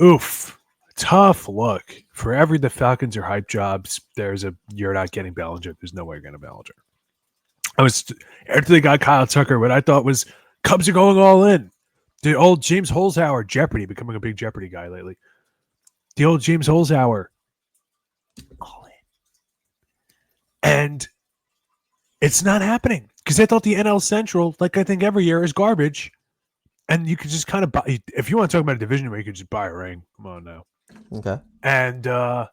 Oof. Tough look. For every the Falcons are hype jobs, you're not getting Bellinger. There's no way you're getting Bellinger. After they got Kyle Tucker, what I thought was Cubs are going all in. The old James Holzhauer Jeopardy, becoming a big Jeopardy guy lately. The old James Holzhauer. All in. And it's not happening because I thought the NL Central, like I think every year, is garbage. And you could just kind of buy, if you want to talk about a division where you could just buy a ring. Come on now. Okay. And I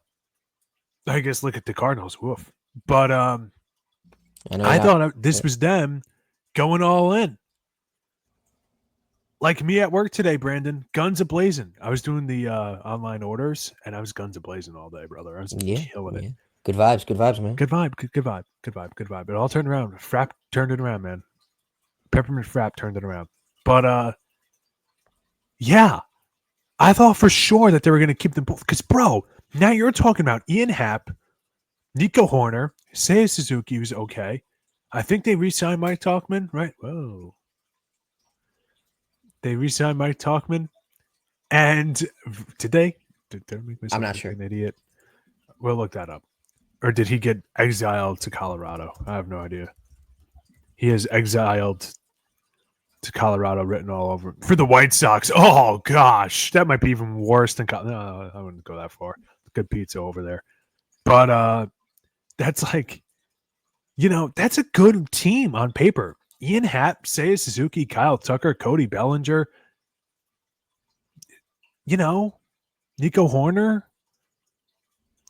guess look at the Cardinals. Woof. But I thought this was them going all in. Like me at work today, Brandon, guns a-blazing. I was doing the online orders, and I was guns a-blazing all day, brother. I was killing it. Good vibes, man. Good vibe. It all turned around. Frapp turned it around, man. Peppermint Frapp turned it around. But, yeah, I thought for sure that they were going to keep them both. Because, bro, now you're talking about Ian Happ, Nico Horner, Seiya Suzuki, who's okay. I think they re-signed Mike Tauchman, right? Whoa. They re-signed Mike Tauchman. And today, did I make myself I'm not sure. An idiot? We'll look that up. Or did he get exiled to Colorado? I have no idea. He is exiled to Colorado written all over for the White Sox. Oh, gosh. That might be even worse than no, I wouldn't go that far. Good pizza over there. But that's like, that's a good team on paper. Ian Happ, Seiya Suzuki, Kyle Tucker, Cody Bellinger, Nico Horner.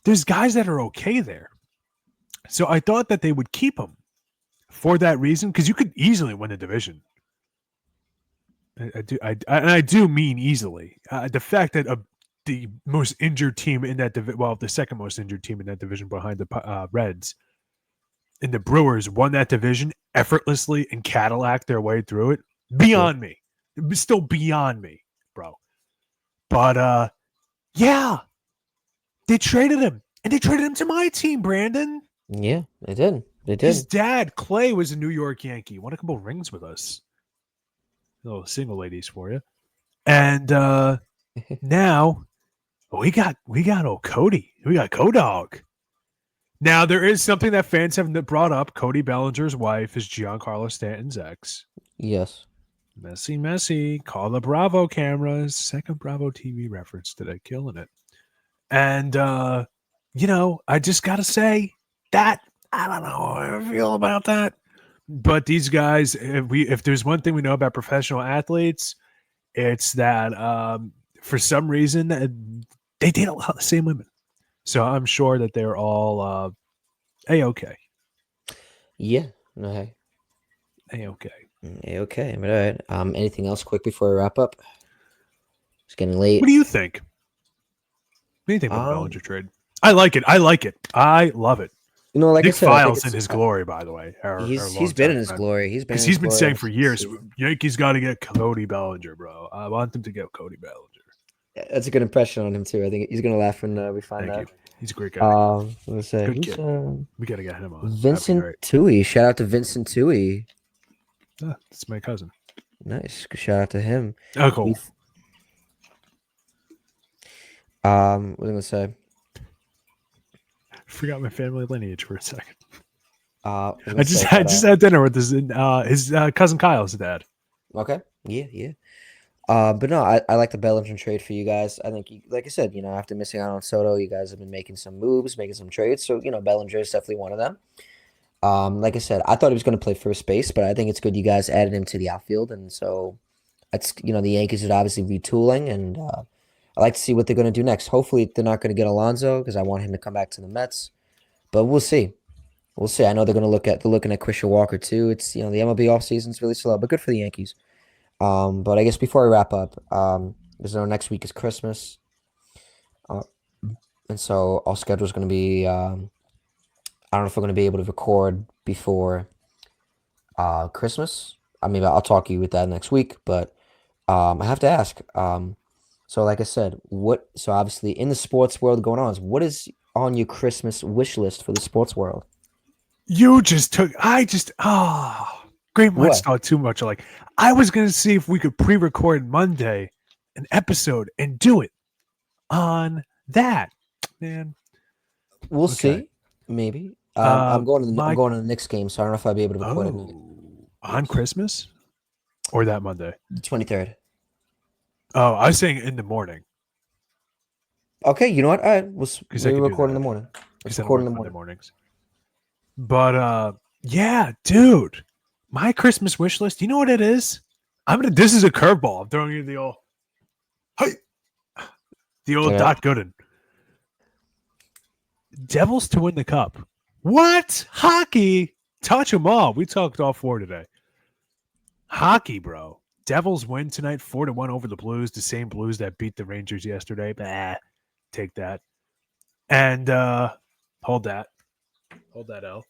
There's guys that are okay there. So I thought that they would keep him for that reason, because you could easily win the division. I do mean easily. The fact that the most injured team in that division, the second most injured team in that division behind the Reds, and the Brewers won that division effortlessly and Cadillac their way through it, beyond me. It was still beyond me, bro. But, yeah, they traded him. And they traded him to my team, Brandon. Yeah, they did. His dad, Clay, was a New York Yankee. Won a couple rings with us. Little single ladies for you. And now we got old Cody. We got Kodog. Now, there is something that fans have brought up. Cody Bellinger's wife is Giancarlo Stanton's ex. Yes. Messy. Call the Bravo cameras. Second Bravo TV reference today. Killing it. And, I just got to say that I don't know how I feel about that. But these guys, if there's one thing we know about professional athletes, it's that for some reason they date a lot of the same women. So I'm sure that they're all A-okay. Yeah. No, hey. A-okay. A-okay. But all right. Anything else quick before we wrap up? It's getting late. What do you think? What do you think about the Bellinger trade? I like it. I love it. Like Nick I said, Files in his glory, by the way. He's been in his glory. He's been saying for years, Yankees got to get Cody Bellinger, bro. I want them to get Cody Bellinger. That's a good impression on him too. I think he's gonna laugh when we find out. He's a great guy. Let's say Good kid. We got to get him on. Vincent Tui. Shout out to Vincent Tui. That's my cousin. Nice. Good shout out to him. Oh, cool. What was I gonna say? Forgot my family lineage for a second. I just had dinner with his cousin Kyle's dad. Okay. Yeah. But no, I like the Bellinger trade for you guys. I think, like I said, after missing out on Soto, you guys have been making some moves, making some trades. So, Bellinger is definitely one of them. Like I said, I thought he was going to play first base, but I think it's good you guys added him to the outfield. And so, that's the Yankees are obviously retooling, and I like to see what they're going to do next. Hopefully, they're not going to get Alonso because I want him to come back to the Mets. But we'll see. I know they're looking at Christian Walker too. It's the MLB offseason is really slow, but good for the Yankees. But I guess before I wrap up, next week is Christmas, and so our schedule is going to be. I don't know if we're going to be able to record before Christmas. I mean, I'll talk to you with that next week, but I have to ask. So like I said, so obviously in the sports world going on, what is on your Christmas wish list for the sports world? Great minds thought too much. Like, I was going to see if we could pre-record Monday an episode and do it on that, man. We'll see. Maybe. I'm going to the Knicks game, so I don't know if I'll be able to record it. On Christmas? Or that Monday? The 23rd. Oh, I was saying in the morning. Okay, you know what? All right, we'll record in the morning. Let's record in the mornings. But, yeah, dude. My Christmas wish list, you know what it is? This is a curveball. I'm throwing you the old Doc Gooden. Devils to win the cup. What? Hockey? Touch them all. We talked all four today. Hockey, bro. Devils win tonight 4-1 over the Blues, the same Blues that beat the Rangers yesterday. Take that. And hold that. Hold that L.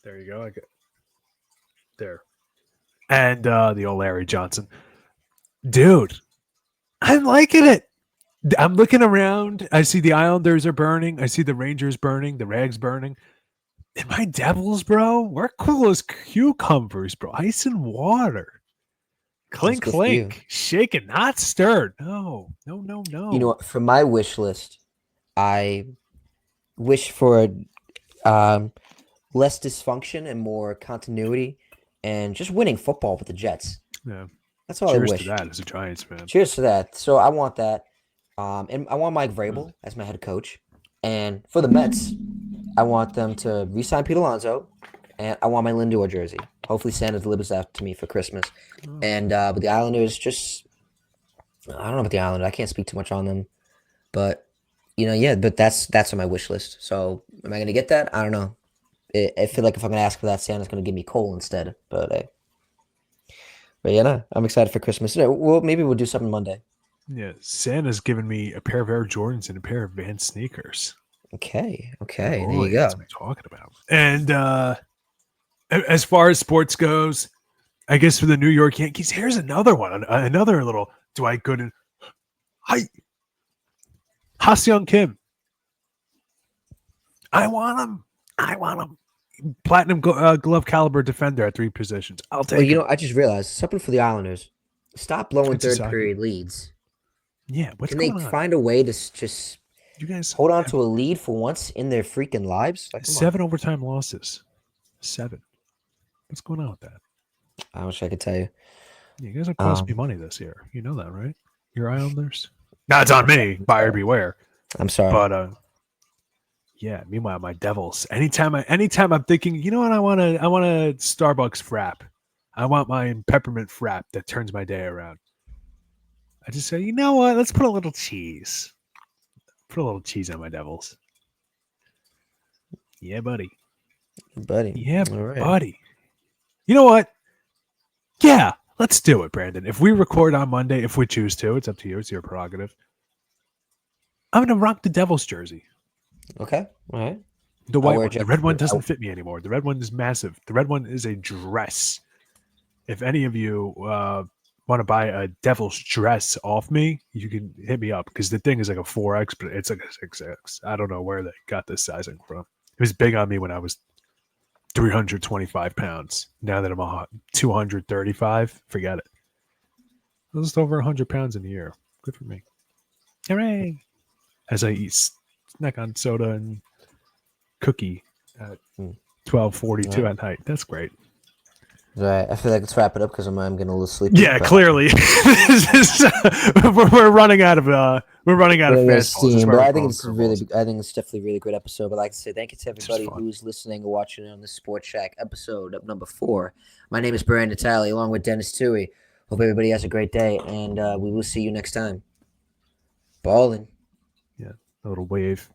There you go. There. And the old Larry Johnson. Dude, I'm liking it. I'm looking around. I see the Islanders are burning. I see the Rangers burning. The Rags burning. And my Devils, bro, we're cool as cucumbers, bro. Ice and water. Clink, clink. Shaken, not stirred. No. You know what? For my wish list, I wish for less dysfunction and more continuity and just winning football with the Jets. Yeah. That's all I wish. Cheers to that as a Giants fan. Cheers to that. So I want that. And I want Mike Vrabel as my head coach. And for the Mets, I want them to re-sign Pete Alonso. And I want my Lindor jersey. Hopefully Santa delivers that to me for Christmas. And but the Islanders I don't know about the Islanders. I can't speak too much on them. But, but that's on my wish list. So am I going to get that? I don't know. I feel like if I'm going to ask for that, Santa's going to give me coal instead. But I'm excited for Christmas. Well, maybe we'll do something Monday. Yeah, Santa's given me a pair of Air Jordans and a pair of Vans sneakers. Okay, there you go. That's what I'm talking about. And as far as sports goes, I guess for the New York Yankees, here's another one. Another little Dwight Gooden. Hi. Ha-Seong Kim. I want him. Platinum glove caliber defender at 3 positions. I'll take him. I just realized something for the Islanders. Stop blowing third period leads. Yeah, what's Can going they on? find a way to just You guys hold on to a lead for once in their freaking lives. Like, come on. 7 overtime losses. 7. What's going on with that? I wish I could tell you. You guys have cost me money this year. You know that, right? Your Islanders. Now it's on me. Buyer beware. I'm sorry. But yeah. Meanwhile, my Devils. Anytime I'm thinking, you know what, I want a Starbucks frap. I want my peppermint frap that turns my day around. I just say, you know what? Let's put a little cheese. Put a little cheese on my Devils. Yeah, buddy. Yeah, All right. buddy. You know what? Yeah, let's do it, Brandon. If we record on Monday, if we choose to, it's up to you. It's your prerogative. I'm going to rock the Devils jersey. Okay. All right. The white one. The red one doesn't fit me anymore. The red one is massive. The red one is a dress. If any of you want to buy a Devils dress off me, you can hit me up because the thing is like a 4X, but it's like a 6X. I don't know where they got this sizing from. It was big on me when I was 325 pounds. Now that I'm 235, forget it. I was over 100 pounds in a year. Good for me. Hooray! As I eat snack on soda and cookie at 12:42 at night. That's great. All right. I feel like let's wrap it up because I'm getting a little sleepy. Yeah, clearly. we're running out of fastball. Steam, but I think it's definitely a really great episode. But like I said, thank you to everybody who's listening or watching on this Sports Shack episode of number 4. My name is Brandon Talley, along with Dennis Toohey. Hope everybody has a great day, and we will see you next time. Ballin'. Yeah, a little wave.